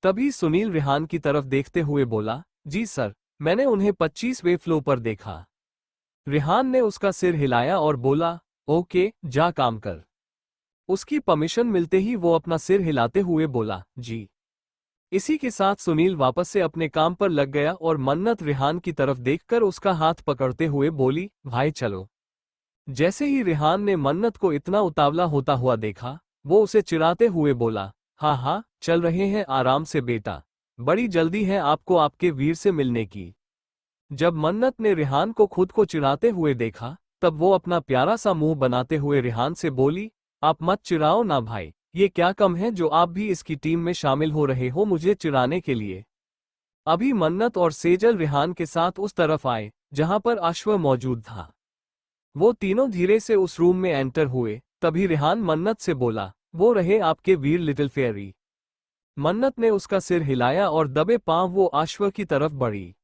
तभी सुनील रिहान की तरफ देखते हुए बोला, जी सर, मैंने उन्हें 25वें फ्लोर पर देखा। रिहान ने उसका सिर हिलाया और बोला, ओके, जा काम कर। उसकी परमिशन मिलते ही वो अपना सिर हिलाते हुए बोला, जी। इसी के साथ सुनील वापस से अपने काम पर लग गया और मन्नत रिहान की तरफ देखकर उसका हाथ पकड़ते हुए बोली, भाई चलो। जैसे ही रिहान ने मन्नत को इतना उतावला होता हुआ देखा, वो उसे चिढ़ाते हुए बोला, हाँ हाँ चल रहे हैं आराम से बेटा, बड़ी जल्दी है आपको आपके वीर से मिलने की। जब मन्नत ने रिहान को खुद को चिढ़ाते हुए देखा, तब वो अपना प्यारा सा मुंह बनाते हुए रिहान से बोली, आप मत चिढ़ाओ ना भाई, ये क्या कम है जो आप भी इसकी टीम में शामिल हो रहे हो मुझे चिढ़ाने के लिए? अभी मन्नत और सेजल रिहान के साथ उस तरफ आए जहां पर अश्व मौजूद था। वो तीनों धीरे से उस रूम में एंटर हुए। तभी रिहान मन्नत से बोला, वो रहे आपके वीर लिटिल फेयरी। मन्नत ने उसका सिर हिलाया और दबे पांव वो अश्व की तरफ बढ़ी।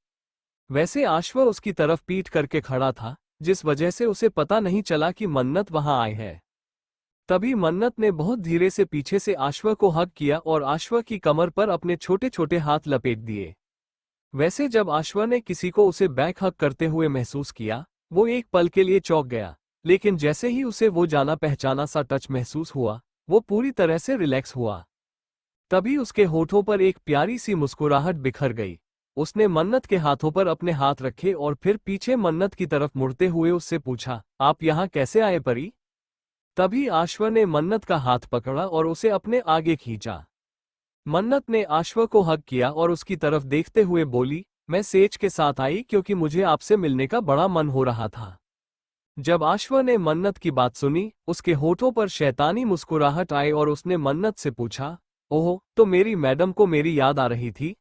वैसे अश्व उसकी तरफ पीठ करके खड़ा था, जिस वजह से उसे पता नहीं चला कि मन्नत वहां आए है। तभी मन्नत ने बहुत धीरे से पीछे से आश्व को हग किया और आश्व की कमर पर अपने छोटे छोटे हाथ लपेट दिए। वैसे जब आश्व ने किसी को उसे बैक हग करते हुए महसूस किया, वो एक पल के लिए चौंक गया, लेकिन जैसे ही उसे वो जाना पहचाना सा टच महसूस हुआ, वो पूरी तरह से रिलैक्स हुआ। तभी उसके होठों पर एक प्यारी सी मुस्कुराहट बिखर गई। उसने मन्नत के हाथों पर अपने हाथ रखे और फिर पीछे मन्नत की तरफ मुड़ते हुए उससे पूछा, आप यहाँ कैसे आए परी? तभी आश्व ने मन्नत का हाथ पकड़ा और उसे अपने आगे खींचा। मन्नत ने आश्व को हग किया और उसकी तरफ देखते हुए बोली, मैं सेज के साथ आई क्योंकि मुझे आपसे मिलने का बड़ा मन हो रहा था। जब आश्व ने मन्नत की बात सुनी, उसके होठों पर शैतानी मुस्कुराहट आई और उसने मन्नत से पूछा, ओह, तो मेरी मैडम को मेरी याद आ रही थी?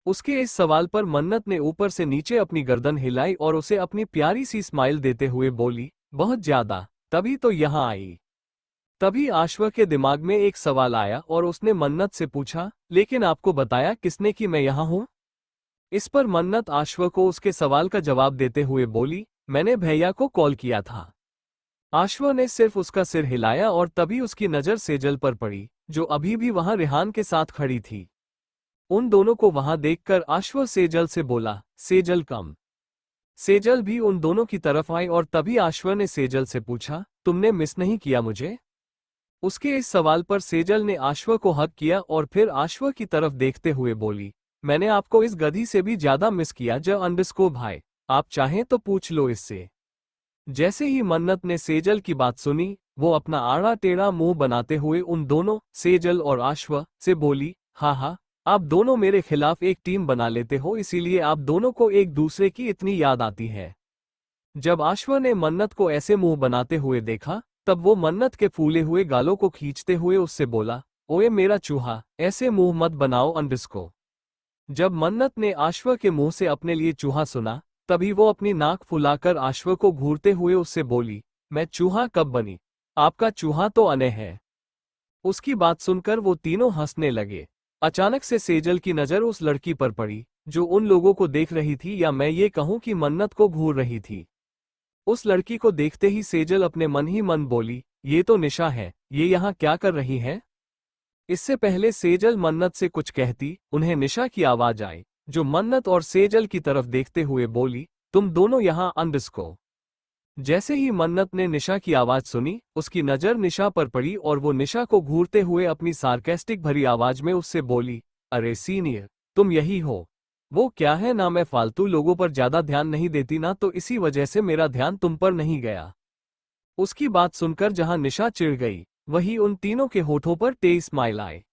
उसके इस सवाल पर मन्नत ने ऊपर से नीचे अपनी गर्दन हिलाई और उसे अपनी प्यारी सी स्माइल देते हुए बोली, बहुत ज्यादा, तभी तो यहाँ आई। तभी आश्व के दिमाग में एक सवाल आया और उसने मन्नत से पूछा, लेकिन आपको बताया किसने कि मैं यहाँ हूँ? इस पर मन्नत आश्व को उसके सवाल का जवाब देते हुए बोली, मैंने भैया को कॉल किया था। आश्व ने सिर्फ उसका सिर हिलाया और तभी उसकी नजर सेजल पर पड़ी, जो अभी भी वहां रेहान के साथ खड़ी थी। उन दोनों को वहां देखकर आश्व सेजल से बोला, सेजल कम। सेजल भी उन दोनों की तरफ आई और तभी आश्व ने सेजल से पूछा, तुमने मिस नहीं किया मुझे? उसके इस सवाल पर सेजल ने आश्व को हग किया और फिर आश्व की तरफ देखते हुए बोली, मैंने आपको इस गधी से भी ज्यादा मिस किया _ भाई, आप चाहें तो पूछ लो इससे। जैसे ही मन्नत ने सेजल की बात सुनी, वो अपना आड़ा टेढ़ा मुंह बनाते हुए उन दोनों, सेजल और आश्व, से बोली, हाँ हाँ, आप दोनों मेरे खिलाफ एक टीम बना लेते हो, इसीलिए आप दोनों को एक दूसरे की इतनी याद आती है। जब आश्व ने मन्नत को ऐसे मुंह बनाते हुए देखा, तब वो मन्नत के फूले हुए गालों को खींचते हुए उससे बोला, ओए मेरा चूहा, ऐसे मुंह मत बनाओ _ जब मन्नत ने आश्व के मुंह से अपने लिए चूहा सुना, तभी वो अपनी नाक फुलाकर आश्व को घूरते हुए उससे बोली, मैं चूहा कब बनी? आपका चूहा तो अने है। उसकी बात सुनकर वो तीनों हंसने लगे। अचानक से सेजल की नजर उस लड़की पर पड़ी, जो उन लोगों को देख रही थी, या मैं ये कहूं कि मन्नत को घूर रही थी। उस लड़की को देखते ही सेजल अपने मन ही मन बोली, ये तो निशा है, ये यहाँ क्या कर रही है? इससे पहले सेजल मन्नत से कुछ कहती, उन्हें निशा की आवाज आई, जो मन्नत और सेजल की तरफ देखते हुए बोली, तुम दोनों यहाँ _ जैसे ही मन्नत ने निशा की आवाज सुनी, उसकी नजर निशा पर पड़ी और वो निशा को घूरते हुए अपनी सार्केस्टिक भरी आवाज में उससे बोली, अरे सीनियर, तुम यही हो? वो क्या है ना, मैं फालतू लोगों पर ज्यादा ध्यान नहीं देती ना, तो इसी वजह से मेरा ध्यान तुम पर नहीं गया। उसकी बात सुनकर जहां निशा चिढ़ गई, वहीं उन तीनों के होठों पर तेज स्माइल आए।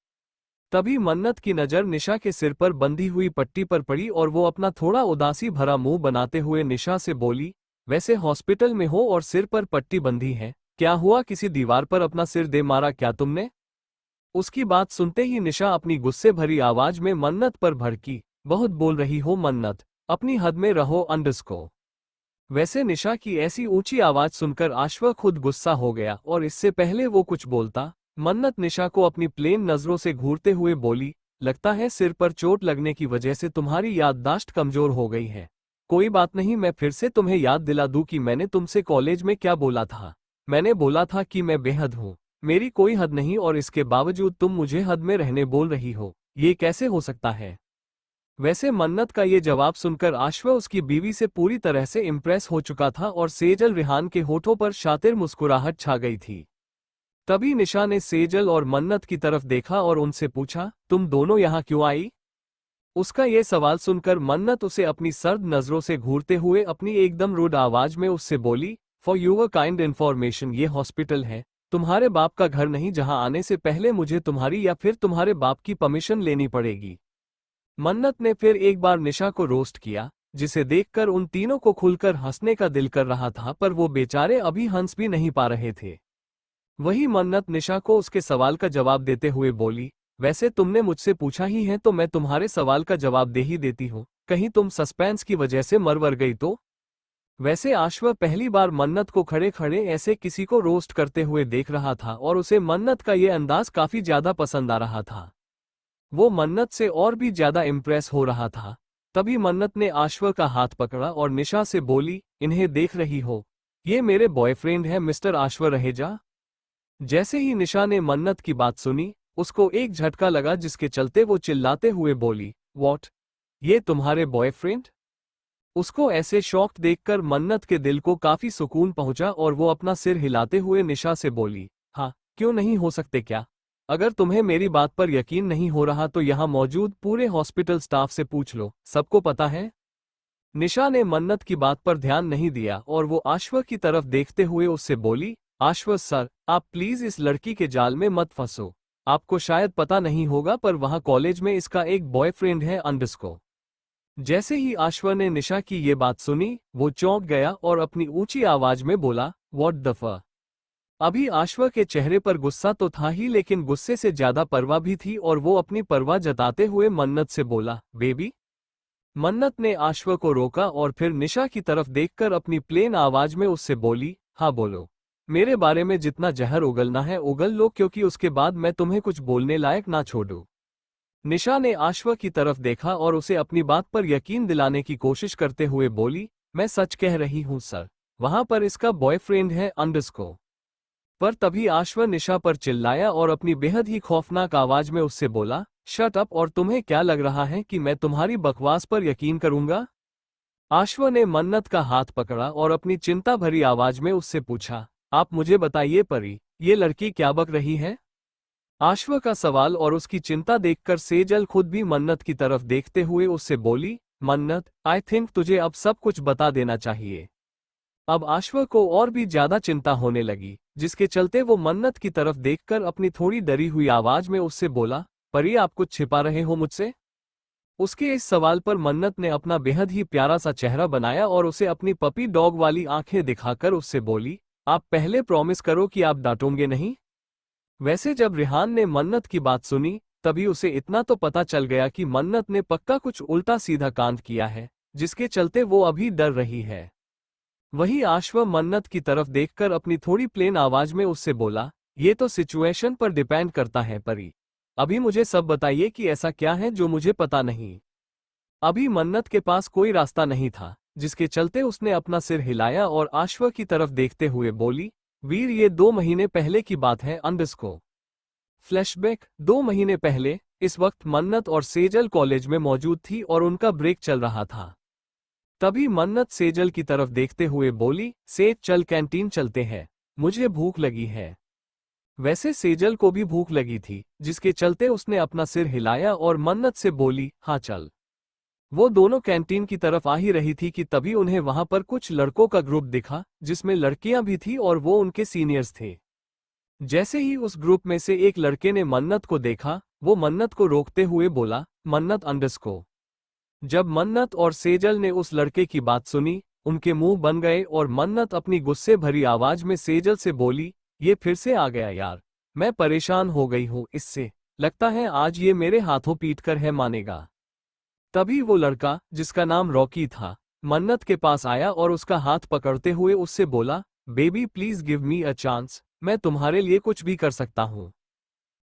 तभी मन्नत की नजर निशा के सिर पर बंधी हुई पट्टी पर पड़ी और वो अपना थोड़ा उदासी भरा मुंह बनाते हुए निशा से बोली, वैसे हॉस्पिटल में हो और सिर पर पट्टी बंधी है, क्या हुआ, किसी दीवार पर अपना सिर दे मारा क्या तुमने? उसकी बात सुनते ही निशा अपनी गुस्से भरी आवाज में मन्नत पर भड़की, बहुत बोल रही हो मन्नत, अपनी हद में रहो _ वैसे निशा की ऐसी ऊंची आवाज सुनकर आश्व खुद गुस्सा हो गया और इससे पहले वो कुछ बोलता, मन्नत निशा को अपनी प्लेन नजरों से घूरते हुए बोली, लगता है सिर पर चोट लगने की वजह से तुम्हारी याददाश्त कमजोर हो गई है। कोई बात नहीं, मैं फिर से तुम्हें याद दिला दूं कि मैंने तुमसे कॉलेज में क्या बोला था। मैंने बोला था कि मैं बेहद हूँ, मेरी कोई हद नहीं, और इसके बावजूद तुम मुझे हद में रहने बोल रही हो, ये कैसे हो सकता है? वैसे मन्नत का ये जवाब सुनकर आश्व उसकी बीवी से पूरी तरह से इम्प्रेस हो चुका था और सेजल रेहान के होठों पर शातिर मुस्कुराहट छा गई थी। तभी निशा ने सेजल और मन्नत की तरफ देखा और उनसे पूछा, तुम दोनों यहाँ क्यों आई? उसका ये सवाल सुनकर मन्नत उसे अपनी सर्द नजरों से घूरते हुए अपनी एकदम रूड आवाज में उससे बोली, फॉर यूर काइंड इन्फॉर्मेशन, ये हॉस्पिटल है, तुम्हारे बाप का घर नहीं, जहाँ आने से पहले मुझे तुम्हारी या फिर तुम्हारे बाप की परमिशन लेनी पड़ेगी। मन्नत ने फिर एक बार निशा को रोस्ट किया, जिसे देखकर उन तीनों को खुलकर हंसने का दिल कर रहा था, पर वो बेचारे अभी हंस भी नहीं पा रहे थे। वही मन्नत निशा को उसके सवाल का जवाब देते हुए बोली, वैसे तुमने मुझसे पूछा ही है तो मैं तुम्हारे सवाल का जवाब दे ही देती हूँ, कहीं तुम सस्पेंस की वजह से मरवर गई तो? वैसे आश्व पहली बार मन्नत को खड़े खड़े ऐसे किसी को रोस्ट करते हुए देख रहा था और उसे मन्नत का ये अंदाज काफी ज्यादा पसंद आ रहा था। वो मन्नत से और भी ज्यादा इम्प्रेस हो रहा था। तभी मन्नत ने आश्व का हाथ पकड़ा और निशा से बोली, इन्हें देख रही हो, ये मेरे बॉयफ्रेंड है मिस्टर आश्व रहेजा। जैसे ही निशा ने मन्नत की बात सुनी, उसको एक झटका लगा जिसके चलते वो चिल्लाते हुए बोली, व्हाट? ये तुम्हारे बॉयफ्रेंड? उसको ऐसे शॉक्ड देखकर मन्नत के दिल को काफी सुकून पहुंचा और वो अपना सिर हिलाते हुए निशा से बोली, हाँ, क्यों नहीं हो सकते क्या? अगर तुम्हें मेरी बात पर यकीन नहीं हो रहा तो यहाँ मौजूद पूरे हॉस्पिटल स्टाफ से पूछ लो, सबको पता है। निशा ने मन्नत की बात पर ध्यान नहीं दिया और वो आश्वा की तरफ देखते हुए उससे बोली, आश्वा सर, आप प्लीज इस लड़की के जाल में मत फंसो। आपको शायद पता नहीं होगा पर वहाँ कॉलेज में इसका एक बॉयफ्रेंड है अंडरस्को। जैसे ही आश्वा ने निशा की ये बात सुनी, वो चौंक गया और अपनी ऊंची आवाज में बोला, व्हाट द फ? अभी आश्वा के चेहरे पर गुस्सा तो था ही लेकिन गुस्से से ज्यादा परवाह भी थी और वो अपनी परवाह जताते हुए मन्नत से बोला, बेबी? मन्नत ने आश्वा को रोका और फिर निशा की तरफ देखकर अपनी प्लेन आवाज में उससे बोली, हाँ बोलो। मेरे बारे में जितना जहर उगलना है उगल लो क्योंकि उसके बाद मैं तुम्हें कुछ बोलने लायक ना छोड़ूं। निशा ने आश्वा की तरफ देखा और उसे अपनी बात पर यकीन दिलाने की कोशिश करते हुए बोली, मैं सच कह रही हूँ सर, वहां पर इसका बॉयफ्रेंड है अंडरस्को। पर तभी आश्वा निशा पर चिल्लाया और अपनी बेहद ही खौफनाक आवाज में उससे बोला, शट अप, और तुम्हें क्या लग रहा है कि मैं तुम्हारी बकवास पर यकीन करूंगा? आश्वा ने मन्नत का हाथ पकड़ा और अपनी चिंता भरी आवाज में उससे पूछा, आप मुझे बताइए परी, ये लड़की क्या बक रही है? आश्वा का सवाल और उसकी चिंता देखकर सेजल खुद भी मन्नत की तरफ देखते हुए उससे बोली, मन्नत, आई थिंक तुझे अब सब कुछ बता देना चाहिए। अब आश्वा को और भी ज्यादा चिंता होने लगी, जिसके चलते वो मन्नत की तरफ देखकर अपनी थोड़ी डरी हुई आवाज में उससे बोला, परी आप कुछ छिपा रहे हो मुझसे? उसके इस सवाल पर मन्नत ने अपना बेहद ही प्यारा सा चेहरा बनाया और उसे अपनी पपी डॉग वाली आंखें दिखाकर उससे बोली, आप पहले प्रॉमिस करो कि आप डांटोगे नहीं। वैसे जब रिहान ने मन्नत की बात सुनी, तभी उसे इतना तो पता चल गया कि मन्नत ने पक्का कुछ उल्टा सीधा कांड किया है, जिसके चलते वो अभी डर रही है। वही आश्वा मन्नत की तरफ देखकर अपनी थोड़ी प्लेन आवाज में उससे बोला, ये तो सिचुएशन पर डिपेंड करता है परी। अभी मुझे सब बताइए कि ऐसा क्या है जो मुझे पता नहीं। अभी मन्नत के पास कोई रास्ता नहीं था, जिसके चलते उसने अपना सिर हिलाया और आश्वा की तरफ देखते हुए बोली, वीर, ये 2 महीने पहले की बात है अंडरस्को। फ्लैशबैक 2 महीने पहले, इस वक्त मन्नत और सेजल कॉलेज में मौजूद थी और उनका ब्रेक चल रहा था। तभी मन्नत सेजल की तरफ देखते हुए बोली, सेज चल कैंटीन चलते हैं, मुझे भूख लगी है। वैसे सेजल को भी भूख लगी थी, जिसके चलते उसने अपना सिर हिलाया और मन्नत से बोली, हाँ चल। वो दोनों कैंटीन की तरफ आ ही रही थी कि तभी उन्हें वहां पर कुछ लड़कों का ग्रुप दिखा, जिसमें लड़कियां भी थी और वो उनके सीनियर्स थे। जैसे ही उस ग्रुप में से एक लड़के ने मन्नत को देखा, वो मन्नत को रोकते हुए बोला, मन्नत अंडरस्को। जब मन्नत और सेजल ने उस लड़के की बात सुनी, उनके मुंह बन गए और मन्नत अपनी गुस्से भरी आवाज में सेजल से बोली, ये फिर से आ गया यार, मैं परेशान हो गई हूं इससे, लगता है आज ये मेरे हाथों पीट कर है मानेगा। तभी वो लड़का, जिसका नाम रॉकी था, मन्नत के पास आया और उसका हाथ पकड़ते हुए उससे बोला, baby please give me a chance, मैं तुम्हारे लिए कुछ भी कर सकता हूँ।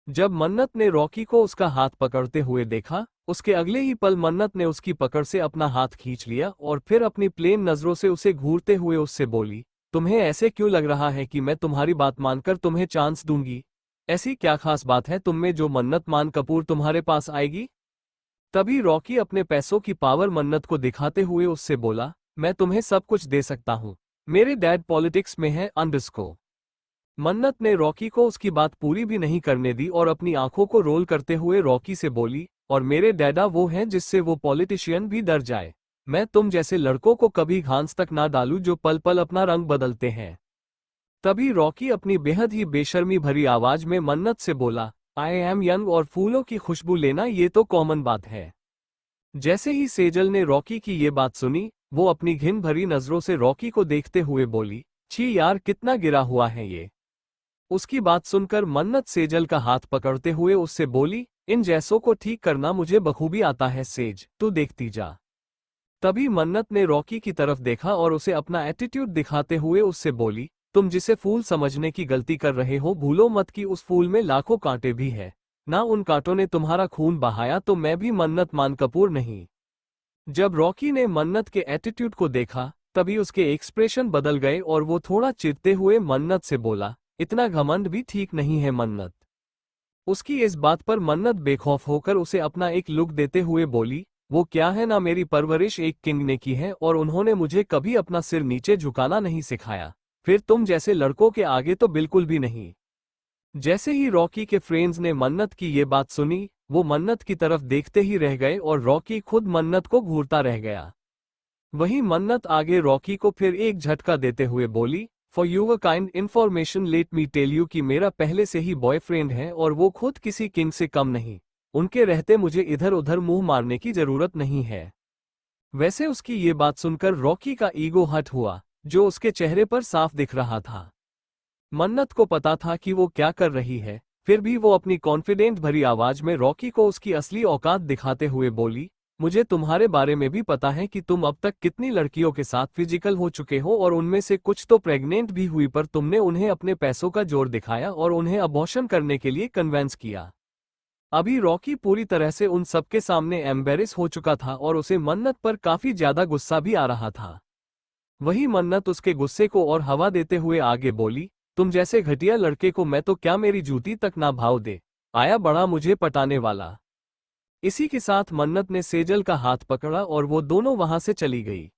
जब मन्नत ने रॉकी को उसका हाथ पकड़ते हुए देखा, उसके अगले ही पल मन्नत ने उसकी पकड़ से अपना हाथ खींच लिया और फिर अपनी प्लेन नजरों से उसे घूरते हुए उससे बोली, तुम्हें ऐसे क्यों लग रहा है कि मैं तुम्हारी बात मानकर तुम्हें चांस दूंगी? ऐसी क्या खास बात है तुममें जो मन्नत मान कपूर तुम्हारे पास आएगी? तभी रॉकी अपने पैसों की पावर मन्नत को दिखाते हुए उससे बोला, मैं तुम्हें सब कुछ दे सकता हूँ, मेरे डैड पॉलिटिक्स में है अंडरस्को। मन्नत ने रॉकी को उसकी बात पूरी भी नहीं करने दी और अपनी आंखों को रोल करते हुए रॉकी से बोली, और मेरे डैडा वो हैं जिससे वो पॉलिटिशियन भी डर जाए। मैं तुम जैसे लड़कों को कभी घास तक ना डालूं जो पल पल अपना रंग बदलते हैं। तभी रॉकी अपनी बेहद ही बेशर्मी भरी आवाज में मन्नत से बोला, आई एम यंग और फूलों की खुशबू लेना ये तो कॉमन बात है। जैसे ही सेजल ने रॉकी की ये बात सुनी, वो अपनी घिन भरी नजरों से रॉकी को देखते हुए बोली, छी यार, कितना गिरा हुआ है ये। उसकी बात सुनकर मन्नत सेजल का हाथ पकड़ते हुए उससे बोली, इन जैसों को ठीक करना मुझे बखूबी आता है सेज, तू देखती जा। तभी मन्नत ने रॉकी की तरफ देखा और उसे अपना एटीट्यूड दिखाते हुए उससे बोली, तुम जिसे फूल समझने की गलती कर रहे हो भूलो मत कि उस फूल में लाखों कांटे भी है, ना उन कांटों ने तुम्हारा खून बहाया तो मैं भी मन्नत मान कपूर नहीं। जब रॉकी ने मन्नत के एटीट्यूड को देखा, तभी उसके एक्सप्रेशन बदल गए और वो थोड़ा चिढ़ते हुए मन्नत से बोला, इतना घमंड भी ठीक नहीं है मन्नत। उसकी इस बात पर मन्नत बेखौफ होकर उसे अपना एक लुक देते हुए बोली, वो क्या है ना, मेरी परवरिश एक किंग ने की है और उन्होंने मुझे कभी अपना सिर नीचे झुकाना नहीं सिखाया, फिर तुम जैसे लड़कों के आगे तो बिल्कुल भी नहीं। जैसे ही रॉकी के फ्रेंड्स ने मन्नत की ये बात सुनी, वो मन्नत की तरफ देखते ही रह गए और रॉकी खुद मन्नत को घूरता रह गया। वहीं मन्नत आगे रॉकी को फिर एक झटका देते हुए बोली, for your kind information let me tell you कि मेरा पहले से ही बॉयफ्रेंड है और वो खुद किसी किंग से कम नहीं। उनके रहते मुझे इधर उधर मुंह मारने की जरूरत नहीं है। वैसे उसकी ये बात सुनकर रॉकी का ईगो हर्ट हुआ, जो उसके चेहरे पर साफ दिख रहा था। मन्नत को पता था कि वो क्या कर रही है, फिर भी वो अपनी कॉन्फिडेंट भरी आवाज में रॉकी को उसकी असली औकात दिखाते हुए बोली, मुझे तुम्हारे बारे में भी पता है कि तुम अब तक कितनी लड़कियों के साथ फिजिकल हो चुके हो और उनमें से कुछ तो प्रेग्नेंट भी हुई, पर तुमने उन्हें अपने पैसों का जोर दिखाया और उन्हें अबॉर्शन करने के लिए कन्वेंस किया। अभी रॉकी पूरी तरह से उन सबके सामने एम्बेरस हो चुका था और उसे मन्नत पर काफी ज्यादा गुस्सा भी आ रहा था। वही मन्नत उसके गुस्से को और हवा देते हुए आगे बोली, तुम जैसे घटिया लड़के को मैं तो क्या मेरी जूती तक ना भाव दे, आया बड़ा मुझे पटाने वाला। इसी के साथ मन्नत ने सेजल का हाथ पकड़ा और वो दोनों वहां से चली गई।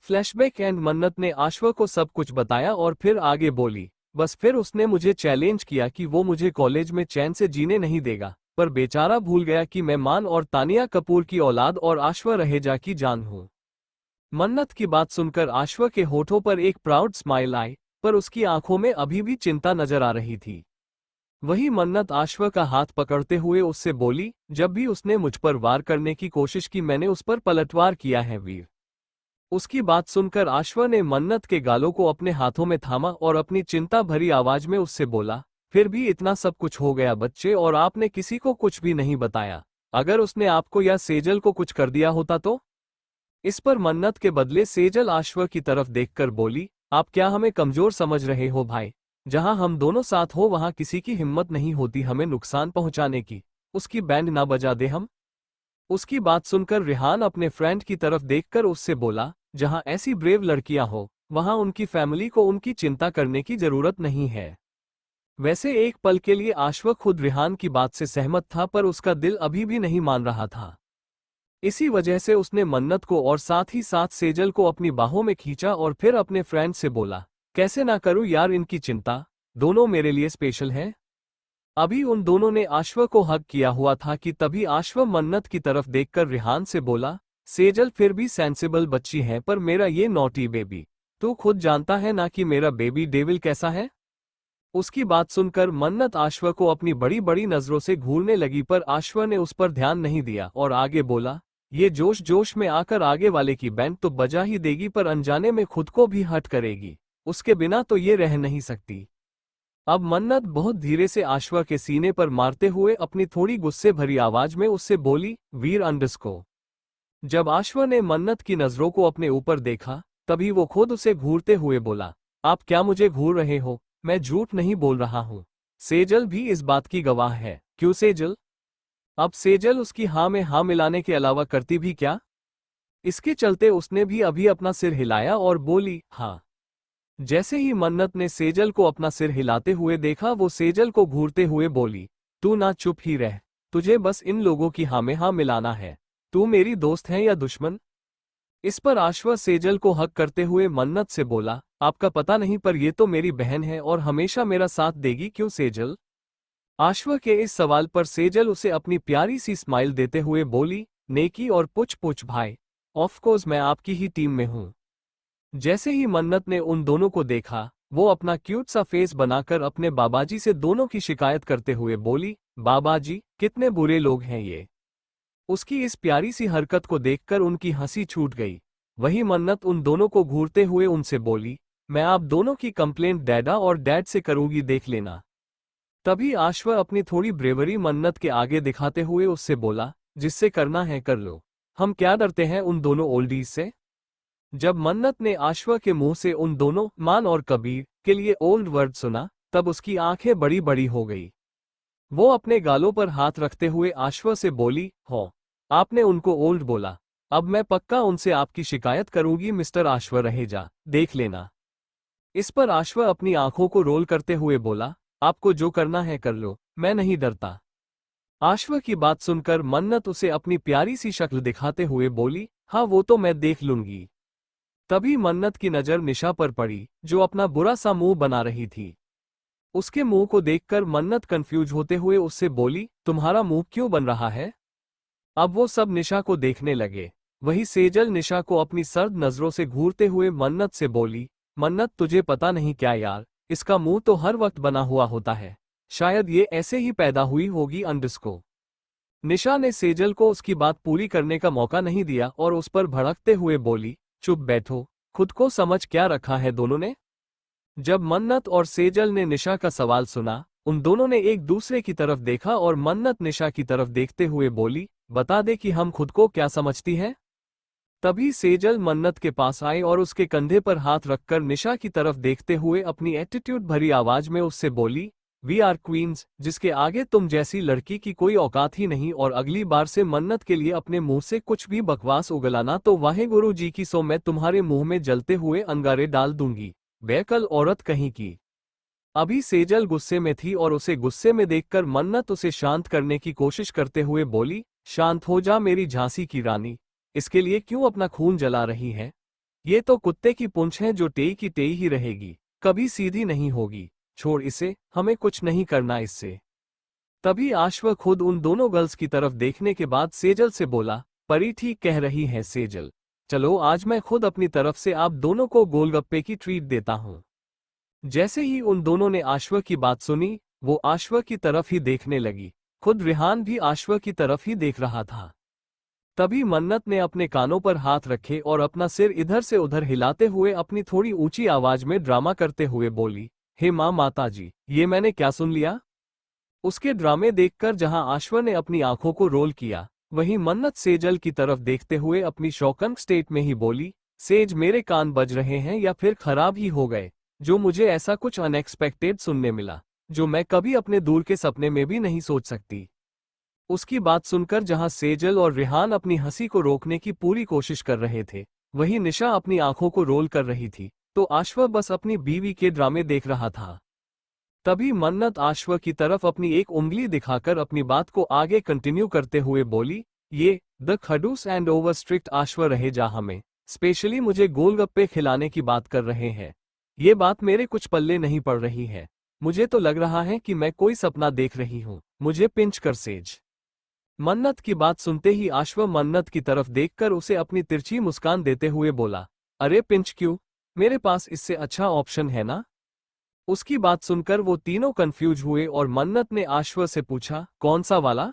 फ्लैशबैक एंड मन्नत ने आश्वा को सब कुछ बताया और फिर आगे बोली, बस फिर उसने मुझे चैलेंज किया कि वो मुझे कॉलेज में चैन से जीने नहीं देगा, पर बेचारा भूल गया कि मैं मान और तानिया कपूर की औलाद और आश्वा रहेजा की जान हूं। मन्नत की बात सुनकर आश्वा के होठों पर एक प्राउड स्माइल आई, पर उसकी आंखों में अभी भी चिंता नजर आ रही थी। वही मन्नत आश्वा का हाथ पकड़ते हुए उससे बोली, जब भी उसने मुझ पर वार करने की कोशिश की मैंने उस पर पलटवार किया है वीर। उसकी बात सुनकर आश्वा ने मन्नत के गालों को अपने हाथों में थामा और अपनी चिंता भरी आवाज में उससे बोला, फिर भी इतना सब कुछ हो गया बच्चे और आपने किसी को कुछ भी नहीं बताया। अगर उसने आपको या सेजल को कुछ कर दिया होता तो? इस पर मन्नत के बदले सेजल आश्वा की तरफ देखकर बोली, आप क्या हमें कमजोर समझ रहे हो भाई? जहां हम दोनों साथ हो वहां किसी की हिम्मत नहीं होती हमें नुकसान पहुंचाने की। उसकी बैंड ना बजा दे हम। उसकी बात सुनकर रिहान अपने फ्रेंड की तरफ देखकर उससे बोला, जहां ऐसी ब्रेव लड़कियां हो वहां उनकी फैमिली को उनकी चिंता करने की जरूरत नहीं है। वैसे एक पल के लिए आश्वा खुद रिहान की बात से सहमत था, पर उसका दिल अभी भी नहीं मान रहा था। इसी वजह से उसने मन्नत को और साथ ही साथ सेजल को अपनी बाहों में खींचा और फिर अपने फ्रेंड से बोला, कैसे ना करूं यार इनकी चिंता, दोनों मेरे लिए स्पेशल हैं। अभी उन दोनों ने आश्वा को हग किया हुआ था कि तभी आश्वा मन्नत की तरफ देखकर रिहान से बोला, सेजल फिर भी सेंसिबल बच्ची है, पर मेरा ये नॉटी बेबी, तू खुद जानता है ना कि मेरा बेबी डेविल कैसा है। उसकी बात सुनकर मन्नत आश्वा को अपनी बड़ी बड़ी नजरों से घूरने लगी, पर आश्वा ने उस पर ध्यान नहीं दिया और आगे बोला, ये जोश जोश में आकर आगे वाले की बैंड तो बजा ही देगी, पर अनजाने में खुद को भी हर्ट करेगी, उसके बिना तो ये रह नहीं सकती। अब मन्नत बहुत धीरे से आश्वा के सीने पर मारते हुए अपनी थोड़ी गुस्से भरी आवाज में उससे बोली, वीर अंडरस्को। जब आश्वा ने मन्नत की नजरों को अपने ऊपर देखा, तभी वो खुद उसे घूरते हुए बोला, आप क्या मुझे घूर रहे हो? मैं झूठ नहीं बोल रहा हूं। सेजल भी इस बात की गवाह है। क्यों सेजल? अब सेजल उसकी हाँ में हाँ मिलाने के अलावा करती भी क्या? इसके चलते उसने भी अभी अपना सिर हिलाया और बोली, हाँ। जैसे ही मन्नत ने सेजल को अपना सिर हिलाते हुए देखा, वो सेजल को घूरते हुए बोली, तू ना चुप ही रह, तुझे बस इन लोगों की हाँ में हाँ मिलाना है। तू मेरी दोस्त है या दुश्मन? इस पर आश्वा सेजल को हक करते हुए मन्नत से बोला, आपका पता नहीं, पर ये तो मेरी बहन है और हमेशा मेरा साथ देगी। क्यों सेजल? आश्वा के इस सवाल पर सेजल उसे अपनी प्यारी सी स्माइल देते हुए बोली, नेकी और पुछ पुछ भाई, ऑफ कोर्स मैं आपकी ही टीम में हूं। जैसे ही मन्नत ने उन दोनों को देखा, वो अपना क्यूट सा फेस बनाकर अपने बाबाजी से दोनों की शिकायत करते हुए बोली, बाबाजी कितने बुरे लोग हैं ये। उसकी इस प्यारी सी हरकत को देखकर उनकी हंसी छूट गई। वही मन्नत उन दोनों को घूरते हुए उनसे बोली, मैं आप दोनों की कंप्लेंट डैडा और डैड से करूंगी, देख लेना। तभी आश्वा अपनी थोड़ी ब्रेवरी मन्नत के आगे दिखाते हुए उससे बोला, जिससे करना है कर लो, हम क्या डरते हैं उन दोनों ओल्डीज से। जब मन्नत ने आश्वा के मुंह से उन दोनों मान और कबीर के लिए ओल्ड वर्ड सुना, तब उसकी आंखें बड़ी बड़ी हो गई। वो अपने गालों पर हाथ रखते हुए आश्वा से बोली, हो, आपने उनको ओल्ड बोला, अब मैं पक्का उनसे आपकी शिकायत करूंगी मिस्टर आश्वा रहेजा, देख लेना। इस पर आश्व अपनी आंखों को रोल करते हुए बोला, आपको जो करना है कर लो, मैं नहीं डरता। आश्व की बात सुनकर मन्नत उसे अपनी प्यारी सी शक्ल दिखाते हुए बोली, हाँ वो तो मैं देख लूंगी। तभी मन्नत की नजर निशा पर पड़ी, जो अपना बुरा सा मुंह बना रही थी। उसके मुंह को देखकर मन्नत कंफ्यूज होते हुए उससे बोली, तुम्हारा मुंह क्यों बन रहा है? अब वो सब निशा को देखने लगे। वही सेजल निशा को अपनी सर्द नजरों से घूरते हुए मन्नत से बोली, मन्नत तुझे पता नहीं क्या यार, इसका मुंह तो हर वक्त बना हुआ होता है, शायद ये ऐसे ही पैदा हुई होगी अंडरस्को। निशा ने सेजल को उसकी बात पूरी करने का मौका नहीं दिया और उस पर भड़कते हुए बोली, चुप बैठो, खुद को समझ क्या रखा है दोनों ने? जब मन्नत और सेजल ने निशा का सवाल सुना, उन दोनों ने एक दूसरे की तरफ देखा और मन्नत निशा की तरफ देखते हुए बोली, बता दे कि हम खुद को क्या समझती है? तभी सेजल मन्नत के पास आए और उसके कंधे पर हाथ रखकर निशा की तरफ देखते हुए अपनी एटीट्यूड भरी आवाज में उससे बोली, वी आर क्वींस, जिसके आगे तुम जैसी लड़की की कोई औकात ही नहीं, और अगली बार से मन्नत के लिए अपने मुंह से कुछ भी बकवास उगलाना तो वाहेगुरु जी की सो मैं तुम्हारे मुंह में जलते हुए अंगारे डाल दूंगी, बेअक्ल औरत कहीं की। अभी सेजल गुस्से में थी और उसे गुस्से में देखकर मन्नत उसे शांत करने की कोशिश करते हुए बोली, शांत हो जा मेरी झांसी की रानी, इसके लिए क्यों अपना खून जला रही है? ये तो कुत्ते की पूंछ है जो टेई की टेई ही रहेगी, कभी सीधी नहीं होगी, छोड़ इसे, हमें कुछ नहीं करना इससे। तभी आश्व खुद उन दोनों गर्ल्स की तरफ देखने के बाद सेजल से बोला, परी ठीक कह रही है सेजल, चलो आज मैं खुद अपनी तरफ से आप दोनों को गोलगप्पे की ट्रीट देता हूं। जैसे ही उन दोनों ने आश्व की बात सुनी, वो आश्व की तरफ ही देखने लगी। खुद रिहान भी आश्व की तरफ ही देख रहा था। तभी मन्नत ने अपने कानों पर हाथ रखे और अपना सिर इधर से उधर हिलाते हुए अपनी थोड़ी ऊंची आवाज में ड्रामा करते हुए बोली, हे माँ माता जी, ये मैंने क्या सुन लिया? उसके ड्रामे देखकर जहां आश्व ने अपनी आंखों को रोल किया, वहीं मन्नत सेजल की तरफ देखते हुए अपनी शौकन स्टेट में ही बोली, सेज मेरे कान बज रहे हैं या फिर खराब ही हो गए, जो मुझे ऐसा कुछ अनएक्सपेक्टेड सुनने मिला, जो मैं कभी अपने दूर के सपने में भी नहीं सोच सकती। उसकी बात सुनकर जहां सेजल और रिहान अपनी हंसी को रोकने की पूरी कोशिश कर रहे थे, वहीं निशा अपनी आंखों को रोल कर रही थी, तो आश्व बस अपनी बीवी के ड्रामे देख रहा था। तभी मन्नत आश्व की तरफ अपनी एक उंगली दिखाकर अपनी बात को आगे कंटिन्यू करते हुए बोली, ये द खडूस एंड ओवर स्ट्रिक्ट आश्व रहे जा हमें स्पेशली मुझे गोलगप्पे खिलाने की बात कर रहे हैं। ये बात मेरे कुछ पल्ले नहीं पड़ रही है, मुझे तो लग रहा है कि मैं कोई सपना देख रही हूँ, मुझे पिंच कर सेज। मन्नत की बात सुनते ही आश्व मन्नत की तरफ देखकर उसे अपनी तिरछी मुस्कान देते हुए बोला, अरे पिंच क्यों, मेरे पास इससे अच्छा ऑप्शन है ना? उसकी बात सुनकर वो तीनों कंफ्यूज हुए और मन्नत ने आश्व से पूछा, कौन सा वाला?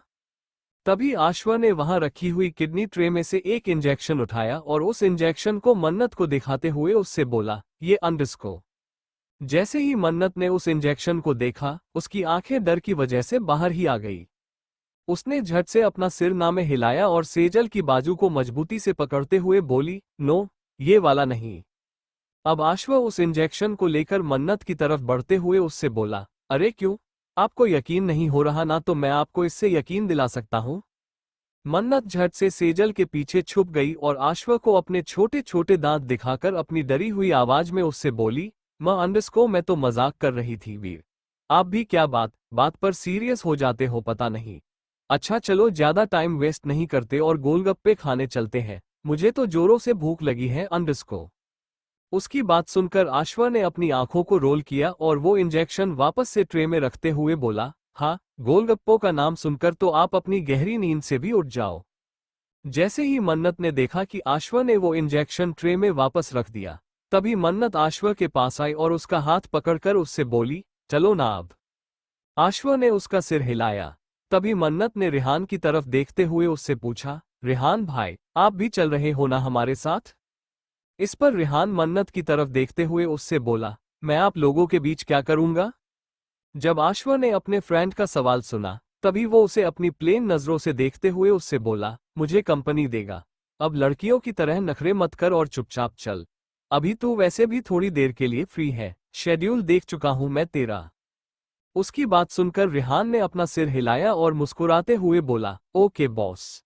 तभी आश्व ने वहां रखी हुई किडनी ट्रे में से एक इंजेक्शन उठाया और उस इंजेक्शन को मन्नत को दिखाते हुए उससे बोला, ये अंडरस्को। जैसे ही मन्नत ने उस इंजेक्शन को देखा, उसकी आंखें डर की वजह से बाहर ही आ गई। उसने झट से अपना सिर ना में हिलाया और सेजल की बाजू को मजबूती से पकड़ते हुए बोली, नो, ये वाला नहीं। अब आश्व उस इंजेक्शन को लेकर मन्नत की तरफ बढ़ते हुए उससे बोला, अरे क्यों, आपको यकीन नहीं हो रहा ना? तो मैं आपको इससे यकीन दिला सकता हूं। मन्नत झट से सेजल के पीछे छुप गई और आश्व को अपने छोटे छोटे दांत दिखाकर अपनी डरी हुई आवाज में उससे बोली, मां अंडरस्को मैं तो मजाक कर रही थी वीर, आप भी क्या बात बात पर सीरियस हो जाते हो पता नहीं। अच्छा चलो ज्यादा टाइम वेस्ट नहीं करते और गोलगप्पे खाने चलते हैं, मुझे तो जोरों से भूख लगी है अंडरस्को। उसकी बात सुनकर आश्व ने अपनी आंखों को रोल किया और वो इंजेक्शन वापस से ट्रे में रखते हुए बोला, हाँ, गोलगप्पों का नाम सुनकर तो आप अपनी गहरी नींद से भी उठ जाओ। जैसे ही मन्नत ने देखा कि आश्व ने वो इंजेक्शन ट्रे में वापस रख दिया, तभी मन्नत आश्व के पास आई और उसका हाथ पकड़कर उससे बोली, चलो ना अब। आश्व ने उसका सिर हिलाया। तभी मन्नत ने रिहान की तरफ देखते हुए उससे पूछा, रिहान भाई, आप भी चल रहे हो ना हमारे साथ? इस पर रिहान मन्नत की तरफ देखते हुए उससे बोला, मैं आप लोगों के बीच क्या करूंगा? जब आश्व ने अपने फ्रेंड का सवाल सुना, तभी वो उसे अपनी प्लेन नजरों से देखते हुए उससे बोला, मुझे कंपनी देगा? अब लड़कियों की तरह नखरे मत कर और चुपचाप चल, अभी तू वैसे भी थोड़ी देर के लिए फ्री है, शेड्यूल देख चुका हूं मैं तेरा। उसकी बात सुनकर रिहान ने अपना सिर हिलाया और मुस्कुराते हुए बोला, ओके बॉस।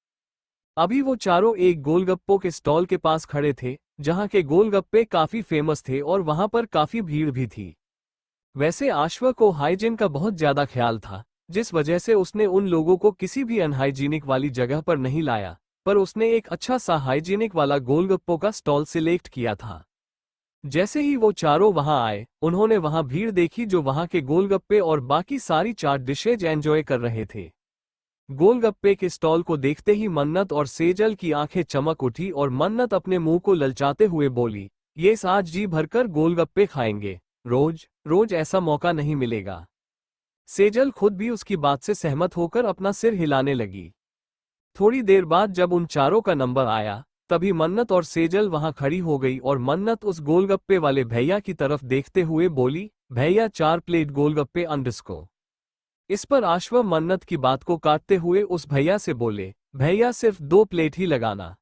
अभी वो चारों एक गोलगप्पों के स्टॉल के पास खड़े थे जहां के गोलगप्पे काफी फेमस थे और वहां पर काफी भीड़ भी थी। वैसे आश्व को हाइजीन का बहुत ज्यादा ख्याल था, जिस वजह से उसने उन लोगों को किसी भी अनहाइजीनिक वाली जगह पर नहीं लाया, पर उसने एक अच्छा सा हाइजीनिक वाला गोलगप्पों का स्टॉल सिलेक्ट किया था। जैसे ही वो चारों वहां आए, उन्होंने वहां भीड़ देखी जो वहां के गोलगप्पे और बाकी सारी चाट डिशेज एंजॉय कर रहे थे। गोलगप्पे के स्टॉल को देखते ही मन्नत और सेजल की आंखें चमक उठी और मन्नत अपने मुंह को ललचाते हुए बोली, ये आज जी भरकर गोलगप्पे खाएंगे, रोज रोज ऐसा मौका नहीं मिलेगा। सेजल खुद भी उसकी बात से सहमत होकर अपना सिर हिलाने लगी। थोड़ी देर बाद जब उन चारों का नंबर आया, तभी मन्नत और सेजल वहां खड़ी हो गई और मन्नत उस गोलगप्पे वाले भैया की तरफ देखते हुए बोली, भैया 4 प्लेट गोलगप्पे अंडस्को। इस पर आश्व मन्नत की बात को काटते हुए उस भैया से बोले, भैया सिर्फ 2 प्लेट ही लगाना।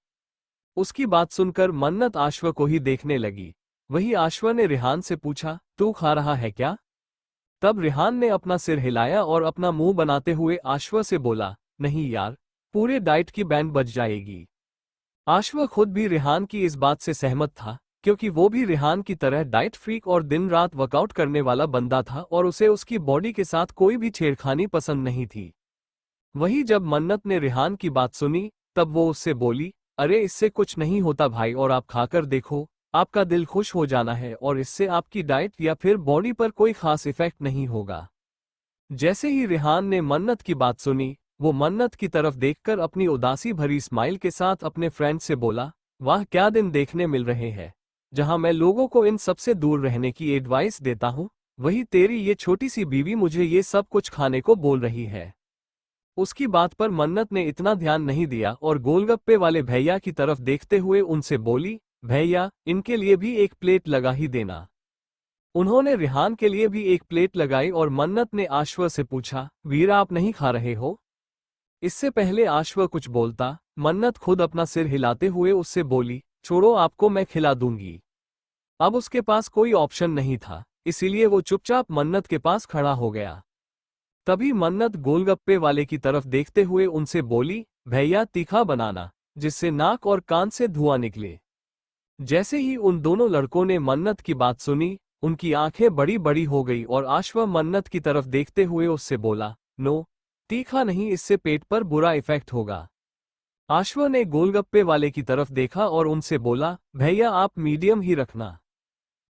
उसकी बात सुनकर मन्नत आश्व को ही देखने लगी। वही आश्व ने रिहान से पूछा, तू खा रहा है क्या? तब रिहान ने अपना सिर हिलाया और अपना मुंह बनाते हुए आश्व से बोला, नहीं यार, पूरे डाइट की बैंड बज जाएगी। आश्व खुद भी रिहान की इस बात से सहमत था, क्योंकि वो भी रिहान की तरह डाइट फ्रीक और दिन रात वर्कआउट करने वाला बंदा था और उसे उसकी बॉडी के साथ कोई भी छेड़खानी पसंद नहीं थी। वही जब मन्नत ने रिहान की बात सुनी, तब वो उससे बोली, अरे इससे कुछ नहीं होता भाई, और आप खाकर देखो, आपका दिल खुश हो जाना है और इससे आपकी डाइट या फिर बॉडी पर कोई खास इफेक्ट नहीं होगा। जैसे ही रिहान ने मन्नत की बात सुनी, वो मन्नत की तरफ देखकर अपनी उदासी भरी स्माइल के साथ अपने फ्रेंड से बोला, वाह क्या दिन देखने मिल रहे हैं, जहां मैं लोगों को इन सब से दूर रहने की एडवाइस देता हूं, वही तेरी ये छोटी सी बीवी मुझे ये सब कुछ खाने को बोल रही है। उसकी बात पर मन्नत ने इतना ध्यान नहीं दिया और गोलगप्पे वाले भैया की तरफ देखते हुए उनसे बोली, भैया इनके लिए भी 1 प्लेट लगा ही देना। उन्होंने रिहान के लिए भी 1 प्लेट लगाई और मन्नत ने आश्व से पूछा, वीरा आप नहीं खा रहे हो? इससे पहले आश्व कुछ बोलता, मन्नत खुद अपना सिर हिलाते हुए उससे बोली, छोड़ो आपको मैं खिला दूंगी। अब उसके पास कोई ऑप्शन नहीं था, इसीलिए वो चुपचाप मन्नत के पास खड़ा हो गया। तभी मन्नत गोलगप्पे वाले की तरफ देखते हुए उनसे बोली, भैया तीखा बनाना, जिससे नाक और कान से धुआं निकले। जैसे ही उन दोनों लड़कों ने मन्नत की बात सुनी, उनकी आंखें बड़ी बड़ी हो गई और आश्व मन्नत की तरफ देखते हुए उससे बोला, नो, तीखा नहीं, इससे पेट पर बुरा इफेक्ट होगा। आश्व ने गोलगप्पे वाले की तरफ देखा और उनसे बोला, भैया आप मीडियम ही रखना।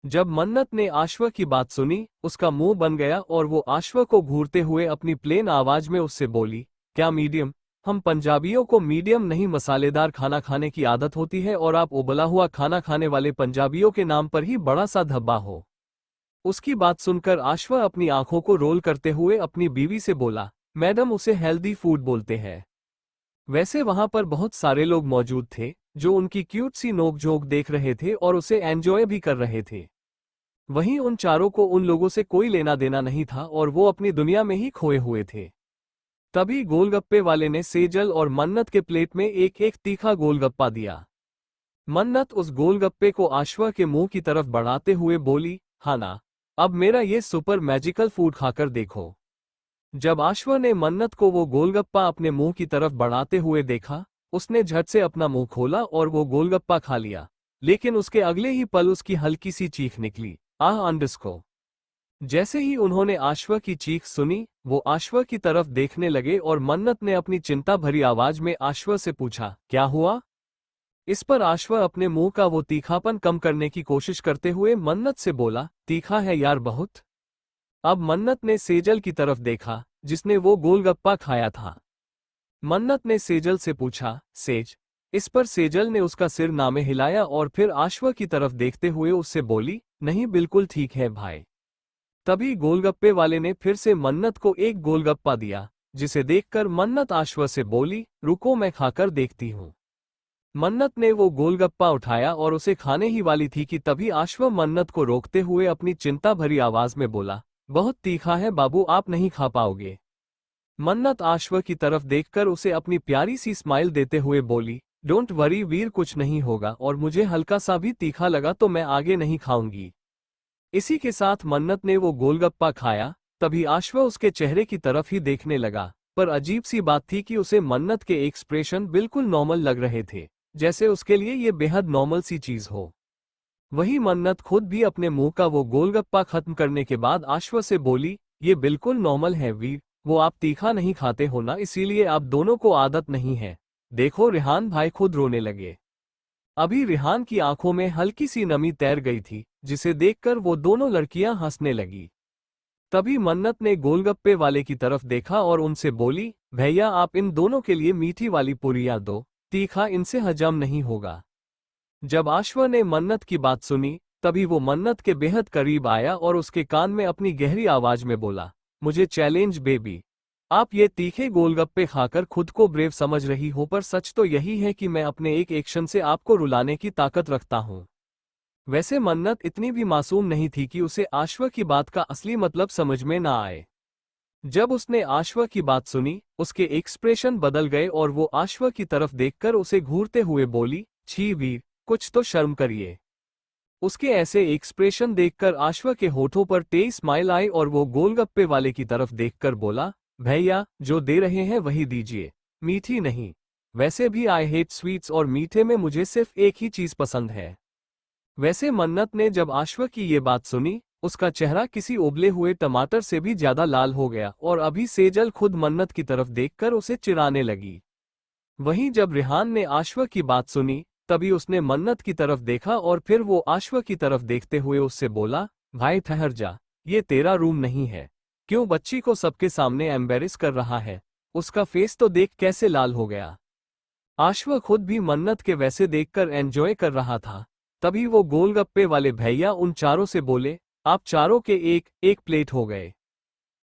जब मन्नत ने आश्व की बात सुनी, उसका मुंह बन गया और वो आश्व को घूरते हुए अपनी प्लेन आवाज में उससे बोली, क्या मीडियम? हम पंजाबियों को मीडियम नहीं मसालेदार खाना खाने की आदत होती है और आप उबला हुआ खाना खाने वाले पंजाबियों के नाम पर ही बड़ा सा धब्बा हो। उसकी बात सुनकर आश्व अपनी आंखों को रोल करते हुए अपनी बीवी से बोला, मैडम उसे हेल्दी फूड बोलते हैं। वैसे वहां पर बहुत सारे लोग मौजूद थे, जो उनकी क्यूट सी नोक-झोंक देख रहे थे और उसे एंजॉय भी कर रहे थे। वहीं उन चारों को उन लोगों से कोई लेना देना नहीं था और वो अपनी दुनिया में ही खोए हुए थे। तभी गोलगप्पे वाले ने सेजल और मन्नत के प्लेट में एक एक तीखा गोलगप्पा दिया। मन्नत उस गोलगप्पे को आश्व के मुंह की तरफ बढ़ाते हुए बोली, हाँ ना, अब मेरा ये सुपर मैजिकल फूड खाकर देखो। जब आश्व ने मन्नत को वो गोलगप्पा अपने मुंह की तरफ बढ़ाते हुए देखा, उसने झट से अपना मुंह खोला और वो गोलगप्पा खा लिया, लेकिन उसके अगले ही पल उसकी हल्की सी चीख निकली, आह अंडस्को। जैसे ही उन्होंने आश्व की चीख सुनी, वो आश्व की तरफ देखने लगे और मन्नत ने अपनी चिंता भरी आवाज में आश्व से पूछा, क्या हुआ? इस पर आश्व अपने मुंह का वो तीखापन कम करने की कोशिश करते हुए मन्नत से बोला, तीखा है यार बहुत। अब मन्नत ने सेजल की तरफ देखा, जिसने वो गोलगप्पा खाया था। मन्नत ने सेजल से पूछा, सेज? इस पर सेजल ने उसका सिर नामे हिलाया और फिर आश्व की तरफ देखते हुए उससे बोली, नहीं बिल्कुल ठीक है भाई। तभी गोलगप्पे वाले ने फिर से मन्नत को एक गोलगप्पा दिया, जिसे देखकर मन्नत आश्व से बोली, रुको मैं खाकर देखती हूँ। मन्नत ने वो गोलगप्पा उठाया और उसे खाने ही वाली थी कि तभी आश्व मन्नत को रोकते हुए अपनी चिंता भरी आवाज में बोला, बहुत तीखा है बाबू, आप नहीं खा पाओगे। मन्नत आश्व की तरफ देखकर उसे अपनी प्यारी सी स्माइल देते हुए बोली, डोंट वरी वीर, कुछ नहीं होगा, और मुझे हल्का सा भी तीखा लगा तो मैं आगे नहीं खाऊंगी। इसी के साथ मन्नत ने वो गोलगप्पा खाया। तभी आश्व उसके चेहरे की तरफ ही देखने लगा, पर अजीब सी बात थी कि उसे मन्नत के एक्सप्रेशन बिल्कुल नॉर्मल लग रहे थे, जैसे उसके लिए ये बेहद नॉर्मल सी चीज हो। वही मन्नत खुद भी अपने मुंह का वो गोलगप्पा खत्म करने के बाद आश्व से बोली, ये बिल्कुल नॉर्मल है वीर, वो आप तीखा नहीं खाते हो ना, इसीलिए आप दोनों को आदत नहीं है। देखो रेहान भाई खुद रोने लगे। अभी रेहान की आंखों में हल्की सी नमी तैर गई थी, जिसे देखकर वो दोनों लड़कियां हंसने लगी। तभी मन्नत ने गोलगप्पे वाले की तरफ देखा और उनसे बोली, भैया आप इन दोनों के लिए मीठी वाली पूरियां दो, तीखा इनसे हजम नहीं होगा। जब आश्व ने मन्नत की बात सुनी, तभी वो मन्नत के बेहद करीब आया और उसके कान में अपनी गहरी आवाज में बोला, मुझे चैलेंज बेबी। आप ये तीखे गोलगप्पे खाकर खुद को ब्रेव समझ रही हो, पर सच तो यही है कि मैं अपने एक एक्शन से आपको रुलाने की ताकत रखता हूं। वैसे मन्नत इतनी भी मासूम नहीं थी कि उसे आश्व की बात का असली मतलब समझ में ना आए। जब उसने आश्व की बात सुनी, उसके एक्सप्रेशन बदल गए और वो आश्व की तरफ देखकर उसे घूरते हुए बोली, छी वीर, कुछ तो शर्म करिए। उसके ऐसे एक्सप्रेशन देखकर आश्व के होठों पर तेज स्माइल आई और वो गोलगप्पे वाले की तरफ देखकर बोला, भैया जो दे रहे हैं वही दीजिए, मीठी नहीं। वैसे भी आई हेट स्वीट्स और मीठे में मुझे सिर्फ एक ही चीज पसंद है। वैसे मन्नत ने जब आश्व की ये बात सुनी, उसका चेहरा किसी उबले हुए टमाटर से भी ज्यादा लाल हो गया और अभी सेजल खुद मन्नत की तरफ देखकर उसे चिढ़ाने लगी। वहीं जब रेहान ने आश्व की बात सुनी, तभी उसने मन्नत की तरफ देखा और फिर वो आश्व की तरफ देखते हुए उससे बोला, भाई ठहर जा, ये तेरा रूम नहीं है। क्यों बच्ची को सबके सामने एम्बेरस कर रहा है? उसका फेस तो देख कैसे लाल हो गया। आश्व खुद भी मन्नत के वैसे देखकर एंजॉय कर रहा था। तभी वो गोलगप्पे वाले भैया उन चारों से बोले, आप चारों के एक एक प्लेट हो गए।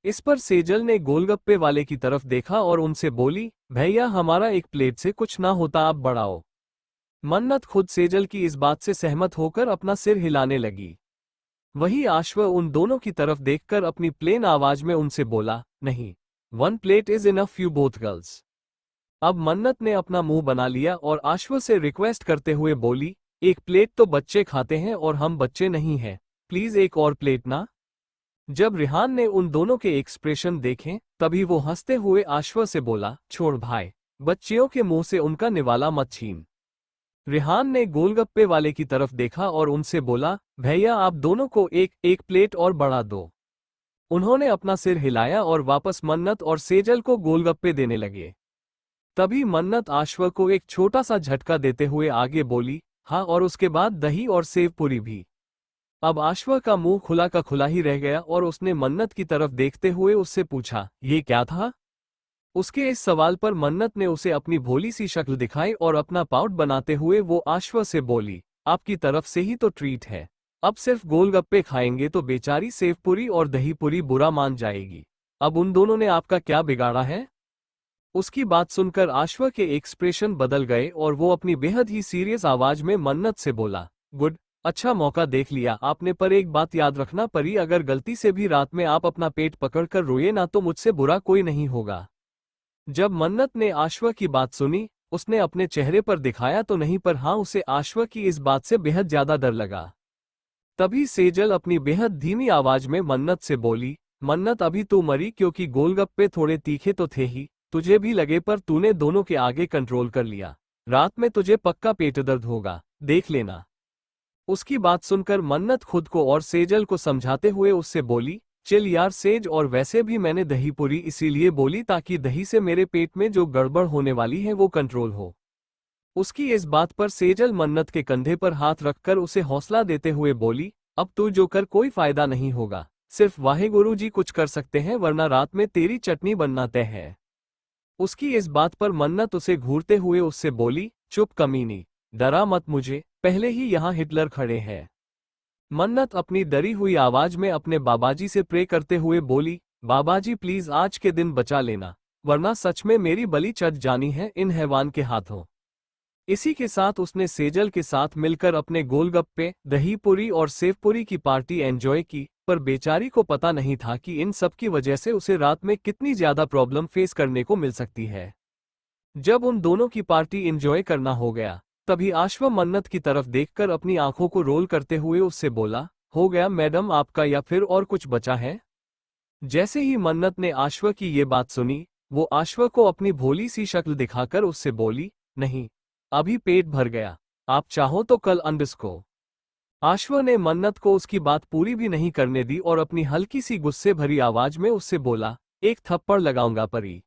इस पर सेजल ने गोलगप्पे वाले की तरफ देखा और उनसे बोली, भैया हमारा एक प्लेट से कुछ ना होता, आप बढ़ाओ। मन्नत खुद सेजल की इस बात से सहमत होकर अपना सिर हिलाने लगी। वही आश्व उन दोनों की तरफ देखकर अपनी प्लेन आवाज में उनसे बोला, नहीं, 1 plate is enough you both girls. अब मन्नत ने अपना मुंह बना लिया और आश्व से रिक्वेस्ट करते हुए बोली, एक प्लेट तो बच्चे खाते हैं और हम बच्चे नहीं हैं, प्लीज एक और प्लेट ना। जब रेहान ने उन दोनों के एक्सप्रेशन देखे, तभी वो हंसते हुए आश्व से बोला, छोड़ भाई, बच्चियों के मुंह से उनका निवाला मत छीन। रेहान ने गोलगप्पे वाले की तरफ देखा और उनसे बोला, भैया आप दोनों को एक एक प्लेट और बढ़ा दो। उन्होंने अपना सिर हिलाया और वापस मन्नत और सेजल को गोलगप्पे देने लगे। तभी मन्नत आश्व को एक छोटा सा झटका देते हुए आगे बोली, हाँ और उसके बाद दही और सेव पूरी भी। अब आश्व का मुंह खुला का खुला ही रह गया और उसने मन्नत की तरफ देखते हुए उससे पूछा, ये क्या था? उसके इस सवाल पर मन्नत ने उसे अपनी भोली सी शक्ल दिखाई और अपना पाउट बनाते हुए वो आश्व से बोली, आपकी तरफ से ही तो ट्रीट है। अब सिर्फ गोलगप्पे खाएंगे तो बेचारी सेवपुरी और दहीपुरी बुरा मान जाएगी। अब उन दोनों ने आपका क्या बिगाड़ा है? उसकी बात सुनकर आश्व के एक्सप्रेशन बदल गए और वो अपनी बेहद ही सीरियस आवाज में मन्नत से बोला, गुड, अच्छा मौका देख लिया आपने, पर एक बात याद रखना परी, अगर गलती से भी रात में आप अपना पेट पकड़कर रोए ना तो मुझसे बुरा कोई नहीं होगा। जब मन्नत ने आश्व की बात सुनी, उसने अपने चेहरे पर दिखाया तो नहीं, पर हाँ उसे आश्व की इस बात से बेहद ज्यादा डर लगा। तभी सेजल अपनी बेहद धीमी आवाज में मन्नत से बोली, मन्नत अभी तू मरी क्योंकि गोलगप्पे थोड़े तीखे तो थे ही, तुझे भी लगे, पर तूने दोनों के आगे कंट्रोल कर लिया। रात में तुझे पक्का पेट दर्द होगा, देख लेना। उसकी बात सुनकर मन्नत खुद को और सेजल को समझाते हुए उससे बोली, चिल यार सेज, और वैसे भी मैंने दही पूरी इसीलिए बोली ताकि दही से मेरे पेट में जो गड़बड़ होने वाली है वो कंट्रोल हो। उसकी इस बात पर सेजल मन्नत के कंधे पर हाथ रखकर उसे हौसला देते हुए बोली, अब तू जो कर कोई फायदा नहीं होगा, सिर्फ वाहेगुरु जी कुछ कर सकते हैं, वरना रात में तेरी चटनी बनना तय है। उसकी इस बात पर मन्नत उसे घूरते हुए उससे बोली, चुप कमीनी, डरा मत मुझे, पहले ही यहाँ हिटलर खड़े हैं। मन्नत अपनी डरी हुई आवाज में अपने बाबाजी से प्रे करते हुए बोली, बाबाजी प्लीज आज के दिन बचा लेना, वरना सच में मेरी बलि चढ़ जानी है इन हैवान के हाथों। इसी के साथ उसने सेजल के साथ मिलकर अपने गोलगप्पे, दही पूरी और सेवपुरी की पार्टी एंजॉय की, पर बेचारी को पता नहीं था कि इन सब की वजह से उसे रात में कितनी ज्यादा प्रॉब्लम फेस करने को मिल सकती है। जब उन दोनों की पार्टी एंजॉय करना हो गया, तभी आश्व मन्नत की तरफ देखकर अपनी आंखों को रोल करते हुए उससे बोला, हो गया मैडम आपका या फिर और कुछ बचा है? जैसे ही मन्नत ने आश्व की ये बात सुनी, वो आश्व को अपनी भोली सी शक्ल दिखाकर उससे बोली, नहीं, अभी पेट भर गया, आप चाहो तो कल अंडरस्को। आश्व ने मन्नत को उसकी बात पूरी भी नहीं करने दी और अपनी हल्की सी गुस्से भरी आवाज में उससे बोला, एक थप्पड़ लगाऊंगा परी।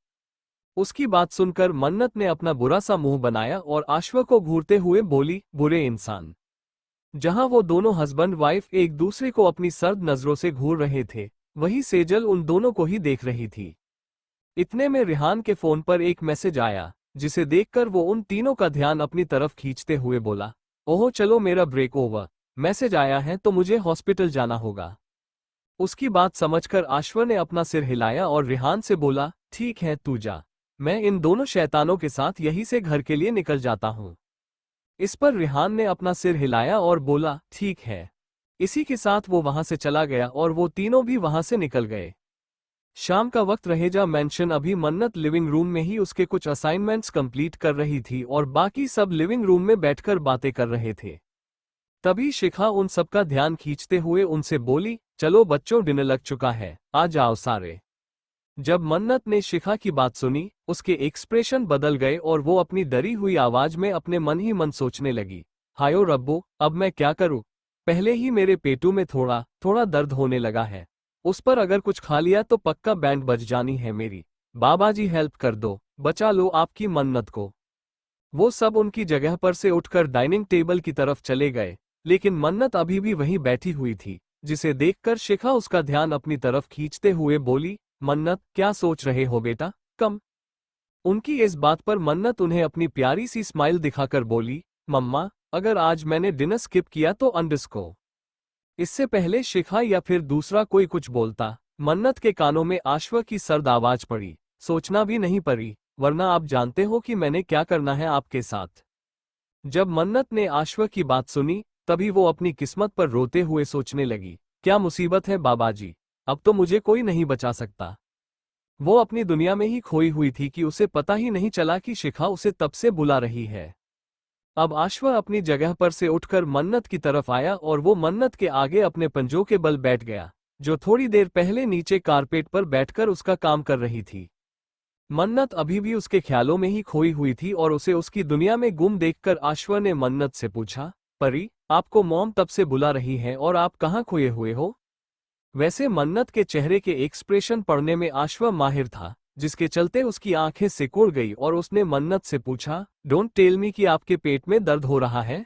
उसकी बात सुनकर मन्नत ने अपना बुरा सा मुंह बनाया और आश्व को घूरते हुए बोली, बुरे इंसान। जहां वो दोनों हस्बैंड वाइफ एक दूसरे को अपनी सर्द नजरों से घूर रहे थे, वहीं सेजल उन दोनों को ही देख रही थी। इतने में रिहान के फोन पर एक मैसेज आया, जिसे देखकर वो उन तीनों का ध्यान अपनी तरफ खींचते हुए बोला, ओहो चलो मेरा ब्रेक ओवर, मैसेज आया है तो मुझे हॉस्पिटल जाना होगा। उसकी बात समझकर आश्व ने अपना सिर हिलाया और रिहान से बोला, ठीक है तू जा, मैं इन दोनों शैतानों के साथ यहीं से घर के लिए निकल जाता हूँ। इस पर रिहान ने अपना सिर हिलाया और बोला, ठीक है। इसी के साथ वो वहां से चला गया और वो तीनों भी वहां से निकल गए। शाम का वक्त रहेजा मेंशन अभी मन्नत लिविंग रूम में ही उसके कुछ असाइनमेंट्स कंप्लीट कर रही थी और बाकी सब लिविंग रूम में बैठकर बातें कर रहे थे। तभी शिखा उन सबका ध्यान खींचते हुए उनसे बोली, चलो बच्चों डिनर लग चुका है, आ जाओ सारे। जब मन्नत ने शिखा की बात सुनी, उसके एक्सप्रेशन बदल गए और वो अपनी डरी हुई आवाज में अपने मन ही मन सोचने लगी, हायो रब्बो, अब मैं क्या करूं? पहले ही मेरे पेटू में थोड़ा थोड़ा दर्द होने लगा है, उस पर अगर कुछ खा लिया तो पक्का बैंड बज जानी है मेरी। बाबा जी हेल्प कर दो, बचा लो आपकी मन्नत को। वो सब उनकी जगह पर से उठकर डाइनिंग टेबल की तरफ चले गए, लेकिन मन्नत अभी भी वहीं बैठी हुई थी, जिसे देखकर शिखा उसका ध्यान अपनी तरफ खींचते हुए बोली, मन्नत क्या सोच रहे हो बेटा, कम। उनकी इस बात पर मन्नत उन्हें अपनी प्यारी सी स्माइल दिखाकर बोली, मम्मा अगर आज मैंने डिनर स्किप किया तो अंडरस्को। इससे पहले शिखा या फिर दूसरा कोई कुछ बोलता, मन्नत के कानों में आश्व की सर्द आवाज पड़ी, सोचना भी नहीं पड़ी, वरना आप जानते हो कि मैंने क्या करना है आपके साथ। जब मन्नत ने आश्व की बात सुनी, तभी वो अपनी किस्मत पर रोते हुए सोचने लगी, क्या मुसीबत है बाबाजी, अब तो मुझे कोई नहीं बचा सकता। वो अपनी दुनिया में ही खोई हुई थी कि उसे पता ही नहीं चला कि शिखा उसे तब से बुला रही है। अब आश्व अपनी जगह पर से उठकर मन्नत की तरफ आया और वो मन्नत के आगे अपने पंजों के बल बैठ गया, जो थोड़ी देर पहले नीचे कारपेट पर बैठकर उसका काम कर रही थी। मन्नत अभी भी उसके ख्यालों में ही खोई हुई थी और उसे उसकी दुनिया में गुम देखकर आश्व ने मन्नत से पूछा, परी, आपको मॉम तब से बुला रही है और आप कहाँ खोए हुए हो? वैसे मन्नत के चेहरे के एक्सप्रेशन पढ़ने में आश्व माहिर था, जिसके चलते उसकी आंखें सिकुड़ गई और उसने मन्नत से पूछा, डोंट टेल मी कि आपके पेट में दर्द हो रहा है?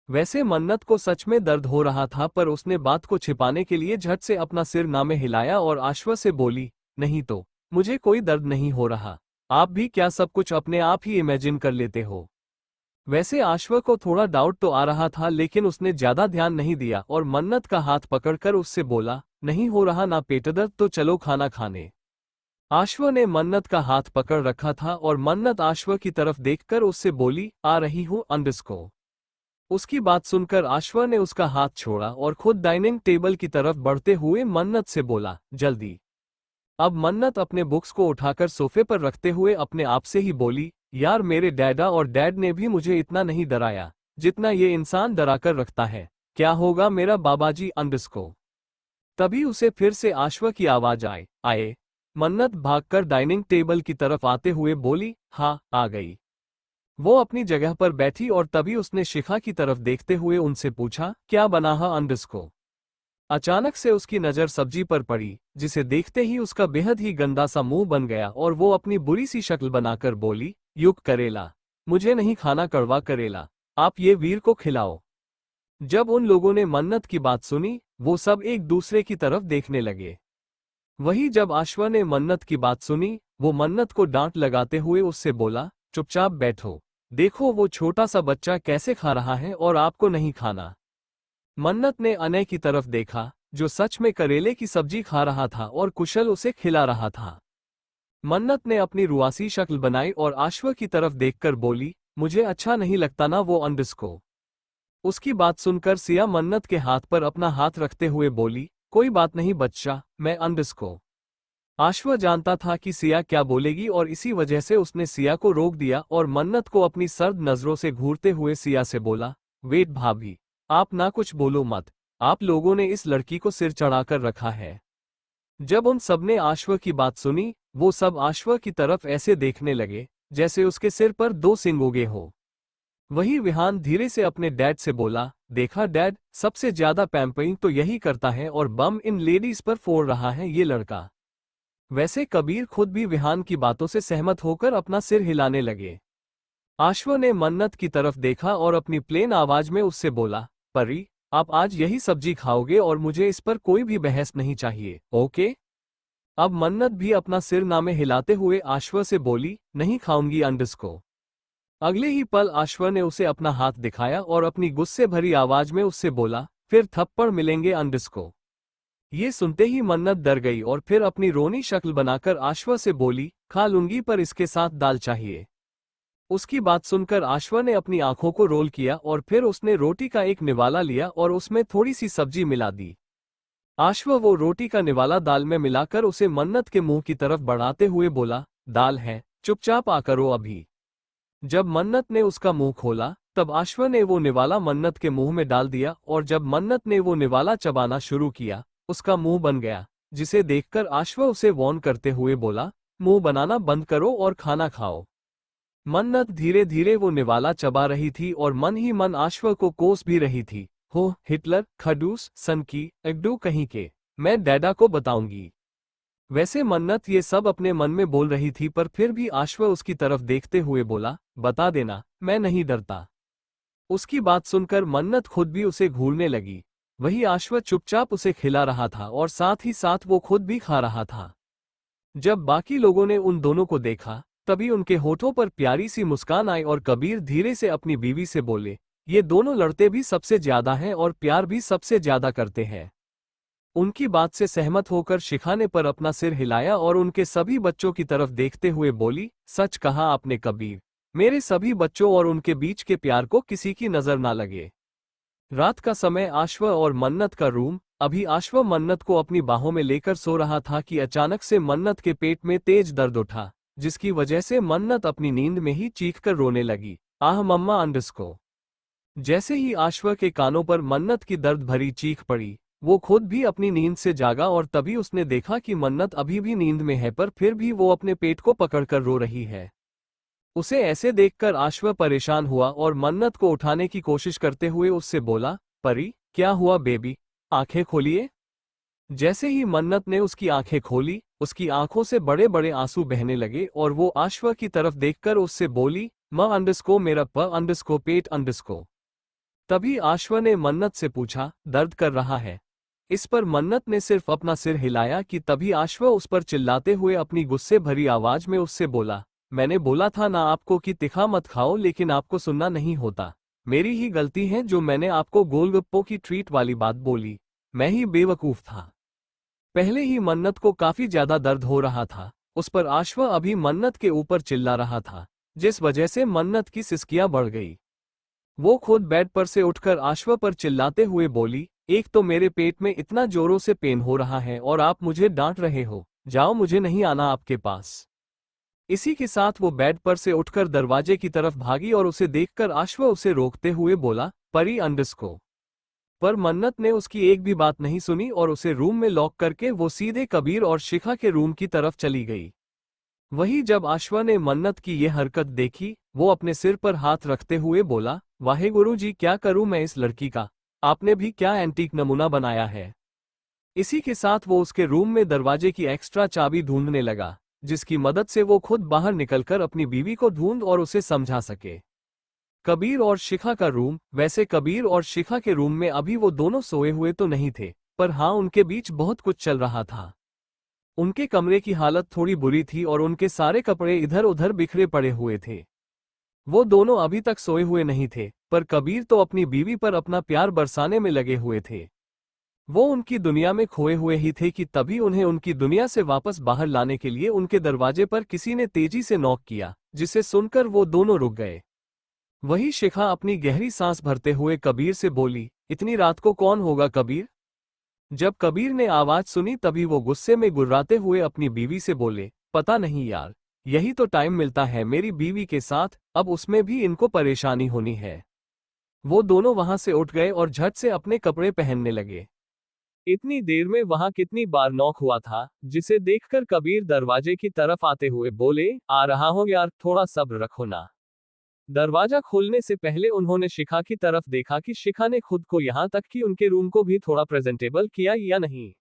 वैसे मन्नत को सच में दर्द हो रहा था, पर उसने बात को छिपाने के लिए झट से अपना सिर नामे हिलाया और आश्व से बोली, नहीं तो मुझे कोई दर्द नहीं हो रहा, आप भी क्या सब कुछ अपने आप ही इमेजिन कर लेते हो? वैसे आश्व को थोड़ा डाउट तो आ रहा था, लेकिन उसने ज्यादा ध्यान नहीं दिया और मन्नत का हाथ पकड़कर उससे बोला, नहीं हो रहा ना पेट दर्द तो चलो खाना खाने। आश्व ने मन्नत का हाथ पकड़ रखा था और मन्नत आश्व की तरफ देखकर उससे बोली, आ रही हूं अंडरस्को। उसकी बात सुनकर आश्व ने उसका हाथ छोड़ा और खुद डाइनिंग टेबल की तरफ बढ़ते हुए मन्नत से बोला, जल्दी। अब मन्नत अपने बुक्स को उठाकर सोफे पर रखते हुए अपने आप से ही बोली, यार मेरे डैडा और डैड ने भी मुझे इतना नहीं डराया जितना ये इंसान डराकर रखता है, क्या होगा मेरा बाबाजी अंडरस्को। तभी उसे फिर से आश्व की आवाज आए। मन्नत भागकर डाइनिंग टेबल की तरफ आते हुए बोली, हाँ आ गई। वो अपनी जगह पर बैठी और तभी उसने शिखा की तरफ देखते हुए उनसे पूछा, क्या बना है अंडरस्को। अचानक से उसकी नजर सब्जी पर पड़ी, जिसे देखते ही उसका बेहद ही गंदा सा मुंह बन गया और वो अपनी बुरी सी शक्ल बनाकर बोली, युग करेला, मुझे नहीं खाना कड़वा करेला, आप ये वीर को खिलाओ। जब उन लोगों ने मन्नत की बात सुनी, वो सब एक दूसरे की तरफ देखने लगे। वही जब आश्व ने मन्नत की बात सुनी, वो मन्नत को डांट लगाते हुए उससे बोला, चुपचाप बैठो, देखो वो छोटा सा बच्चा कैसे खा रहा है और आपको नहीं खाना। मन्नत ने अनय की तरफ देखा, जो सच में करेले की सब्जी खा रहा था और कुशल उसे खिला रहा था। मन्नत ने अपनी रुआसी शक्ल बनाई और आश्व की तरफ देखकर बोली, मुझे अच्छा नहीं लगता ना वो अंडरस्को। उसकी बात सुनकर सिया मन्नत के हाथ पर अपना हाथ रखते हुए बोली, कोई बात नहीं बच्चा, मैं अंडरस्को। आश्व जानता था कि सिया क्या बोलेगी और इसी वजह से उसने सिया को रोक दिया और मन्नत को अपनी सर्द नजरों से घूरते हुए सिया से बोला, वेट भाभी, आप ना कुछ बोलो मत, आप लोगों ने इस लड़की को सिर चढ़ाकर रखा है। जब उन सबने आश्व की बात सुनी, वो सब आश्व की तरफ ऐसे देखने लगे जैसे उसके सिर पर दो सिंग उगे हो। वही विहान धीरे से अपने डैड से बोला, देखा डैड, सबसे ज्यादा पैम्परिंग तो यही करता है और बम इन लेडीज पर फोड़ रहा है ये लड़का। वैसे कबीर खुद भी विहान की बातों से सहमत होकर अपना सिर हिलाने लगे। आश्व ने मन्नत की तरफ देखा और अपनी प्लेन आवाज में उससे बोला, परी, आप आज यही सब्जी खाओगे और मुझे इस पर कोई भी बहस नहीं चाहिए, ओके? अब मन्नत भी अपना सिर नामे हिलाते हुए आश्व से बोली, नहीं खाऊंगी अंडस को। अगले ही पल आश्व ने उसे अपना हाथ दिखाया और अपनी गुस्से भरी आवाज में उससे बोला, फिर थप्पड़ मिलेंगे अंडस को। ये सुनते ही मन्नत डर गई और फिर अपनी रोनी शक्ल बनाकर आश्व से बोली, खा लूंगी पर इसके साथ दाल चाहिए। उसकी बात सुनकर आश्व ने अपनी आंखों को रोल किया और फिर उसने रोटी का एक निवाला लिया और उसमें थोड़ी सी सब्जी मिला दी। आश्व वो रोटी का निवाला दाल में मिलाकर उसे मन्नत के मुंह की तरफ बढ़ाते हुए बोला, दाल है, चुपचाप आ करो अभी। जब मन्नत ने उसका मुंह खोला तब आश्व ने वो निवाला मन्नत के मुंह में डाल दिया और जब मन्नत ने वो निवाला चबाना शुरू किया उसका मुंह बन गया, जिसे देखकर आश्व उसे वार्न करते हुए बोला, मुंह बनाना बंद करो और खाना खाओ। मन्नत धीरे धीरे वो निवाला चबा रही थी और मन ही मन आश्व को कोस भी रही थी, हो हिटलर, खडूस, सनकी, एग्डू कहीं के, मैं डैडा को बताऊंगी। वैसे मन्नत ये सब अपने मन में बोल रही थी पर फिर भी आश्व उसकी तरफ देखते हुए बोला, बता देना, मैं नहीं डरता। उसकी बात सुनकर मन्नत खुद भी उसे घूरने लगी। वही आश्व चुपचाप उसे खिला रहा था और साथ ही साथ वो खुद भी खा रहा था। जब बाकी लोगों ने उन दोनों को देखा तभी उनके होठों पर प्यारी सी मुस्कान आई और कबीर धीरे से अपनी बीवी से बोले, ये दोनों लड़ते भी सबसे ज्यादा हैं और प्यार भी सबसे ज्यादा करते हैं। उनकी बात से सहमत होकर शिखा ने पर अपना सिर हिलाया और उनके सभी बच्चों की तरफ देखते हुए बोली, सच कहा आपने कबीर, मेरे सभी बच्चों और उनके बीच के प्यार को किसी की नजर ना लगे। रात का समय आश्व और मन्नत का रूम। अभी आश्व मन्नत को अपनी बाहों में लेकर सो रहा था कि अचानक से मन्नत के पेट में तेज दर्द उठा, जिसकी वजह से मन्नत अपनी नींद में ही चीखकर रोने लगी, आह मम्मा अंडस को। जैसे ही आश्व के कानों पर मन्नत की दर्द भरी चीख पड़ी, वो खुद भी अपनी नींद से जागा और तभी उसने देखा कि मन्नत अभी भी नींद में है पर फिर भी वो अपने पेट को पकड़कर रो रही है। उसे ऐसे देखकर आश्व परेशान हुआ और मन्नत को उठाने की कोशिश करते हुए उससे बोला, परी, क्या हुआ बेबी, आंखें खोलिए। जैसे ही मन्नत ने उसकी आंखें खोली, उसकी आंखों से बड़े बड़े आंसू बहने लगे और वो आश्व की तरफ देखकर उससे बोली, म अंडस को मेरा प अंडस को पेट अंडस को। तभी आश्व ने मन्नत से पूछा, दर्द कर रहा है? इस पर मन्नत ने सिर्फ अपना सिर हिलाया कि तभी आश्व उस पर चिल्लाते हुए अपनी गुस्से भरी आवाज में उससे बोला, मैंने बोला था ना आपको कि तिखा मत खाओ, लेकिन आपको सुनना नहीं होता। मेरी ही गलती है जो मैंने आपको गोलगप्पों की ट्रीट वाली बात बोली। मैं ही बेवकूफ था। पहले ही मन्नत को काफी ज्यादा दर्द हो रहा था, उस पर आश्व अभी मन्नत के ऊपर चिल्ला रहा था, जिस वजह से मन्नत की सिसकियां बढ़ गई। वो खुद बेड पर से उठकर आश्व पर चिल्लाते हुए बोली, एक तो मेरे पेट में इतना जोरों से पेन हो रहा है और आप मुझे डांट रहे हो, जाओ, मुझे नहीं आना आपके पास। इसी के साथ वो बेड पर से उठकर दरवाजे की तरफ भागी और उसे देखकर आश्व उसे रोकते हुए बोला, परी अंडस को। पर मन्नत ने उसकी एक भी बात नहीं सुनी और उसे रूम में लॉक करके वो सीधे कबीर और शिखा के रूम की तरफ चली गई। वही जब आश्व ने मन्नत की ये हरकत देखी, वो अपने सिर पर हाथ रखते हुए बोला, वाहेगुरु जी, क्या करूं मैं इस लड़की का, आपने भी क्या एंटीक नमूना बनाया है। इसी के साथ वो उसके रूम में दरवाजे की एक्स्ट्रा चाबी ढूंढने लगा, जिसकी मदद से वो खुद बाहर निकलकर अपनी बीवी को ढूंढ और उसे समझा सके। कबीर और शिखा का रूम। वैसे कबीर और शिखा के रूम में अभी वो दोनों सोए हुए तो नहीं थे, पर हाँ, उनके बीच बहुत कुछ चल रहा था। उनके कमरे की हालत थोड़ी बुरी थी और उनके सारे कपड़े इधर उधर बिखरे पड़े हुए थे। वो दोनों अभी तक सोए हुए नहीं थे, पर कबीर तो अपनी बीवी पर अपना प्यार बरसाने में लगे हुए थे। वो उनकी दुनिया में खोए हुए ही थे कि तभी उन्हें उनकी दुनिया से वापस बाहर लाने के लिए उनके दरवाजे पर किसी ने तेजी से नॉक किया, जिसे सुनकर वो दोनों रुक गए। वही शिखा अपनी गहरी सांस भरते हुए कबीर से बोली, इतनी रात को कौन होगा कबीर? जब कबीर ने आवाज सुनी तभी वो गुस्से में गुर्राते हुए अपनी बीवी से बोले, पता नहीं यार, यही तो टाइम मिलता है मेरी बीवी के साथ, अब उसमें भी इनको परेशानी होनी है। वो दोनों वहां से उठ गए और झट से अपने कपड़े पहनने लगे। इतनी देर में वहां कितनी बार नॉक हुआ था, जिसे देखकर कबीर दरवाजे की तरफ आते हुए बोले, आ रहा हूं यार, थोड़ा सब्र रखो ना। दरवाजा खोलने से पहले उन्होंने शिखा की तरफ देखा कि शिखा ने खुद को यहाँ तक कि उनके रूम को भी थोड़ा प्रेजेंटेबल किया या नहीं।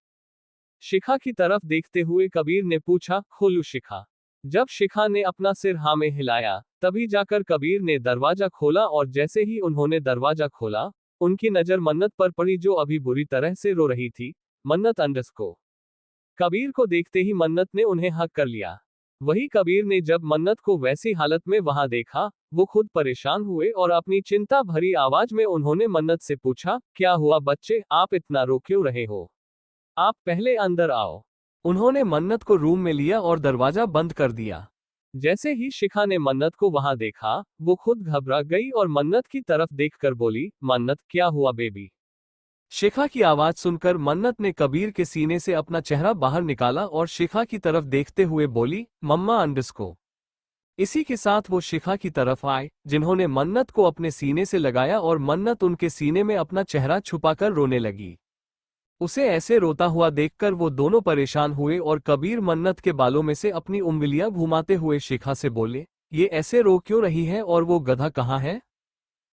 शिखा की तरफ देखते हुए कबीर ने पूछा, खोलूं शिखा? जब शिखा ने अपना सिर हाँ में हिलाया, तभी जाकर कबीर ने दरवाजा खोला और जैसे ही उन्होंने दरवाजा खोला, उनकी नजर मन्नत पर पड़ी जो अभी बुरी तरह से रो रही थी। मन्नत अंडस को कबीर को देखते ही मन्नत ने उन्हें हक कर लिया। वही कबीर ने जब मन्नत को वैसी हालत में वहां देखा, वो खुद परेशान हुए और अपनी चिंता भरी आवाज में उन्होंने मन्नत से पूछा, क्या हुआ बच्चे, आप इतना रो क्यों रहे हो? आप पहले अंदर आओ। उन्होंने मन्नत को रूम में लिया और दरवाजा बंद कर दिया। जैसे ही शिखा ने मन्नत को वहां देखा, वो खुद घबरा गई और मन्नत की तरफ देखकर बोली, मन्नत क्या हुआ बेबी? शिखा की आवाज सुनकर मन्नत ने कबीर के सीने से अपना चेहरा बाहर निकाला और शिखा की तरफ देखते हुए बोली, मम्मा अंडस को। इसी के साथ वो शिखा की तरफ आए, जिन्होंने मन्नत को अपने सीने से लगाया और मन्नत उनके सीने में अपना चेहरा छुपाकर रोने लगी। उसे ऐसे रोता हुआ देखकर वो दोनों परेशान हुए और कबीर मन्नत के बालों में से अपनी उंगलियां घुमाते हुए शिखा से बोले, ये ऐसे रो क्यों रही है और वो गधा कहाँ है?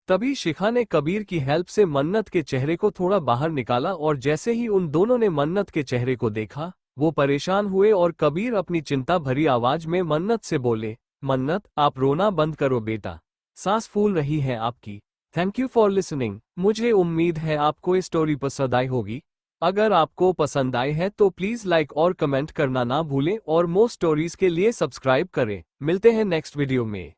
तभी शिखा ने कबीर की हेल्प से मन्नत के चेहरे को थोड़ा बाहर निकाला और जैसे ही उन दोनों ने मन्नत के चेहरे को देखा, वो परेशान हुए और कबीर अपनी चिंता भरी आवाज में मन्नत से बोले, मन्नत आप रोना बंद करो बेटा, सांस फूल रही है आपकी। Thank you for listening. मुझे उम्मीद है आपको ये स्टोरी पसंद आई होगी। अगर आपको पसंद आई है तो प्लीज लाइक और कमेंट करना ना भूलें और मोर स्टोरीज के लिए सब्सक्राइब करें। मिलते हैं नेक्स्ट वीडियो में।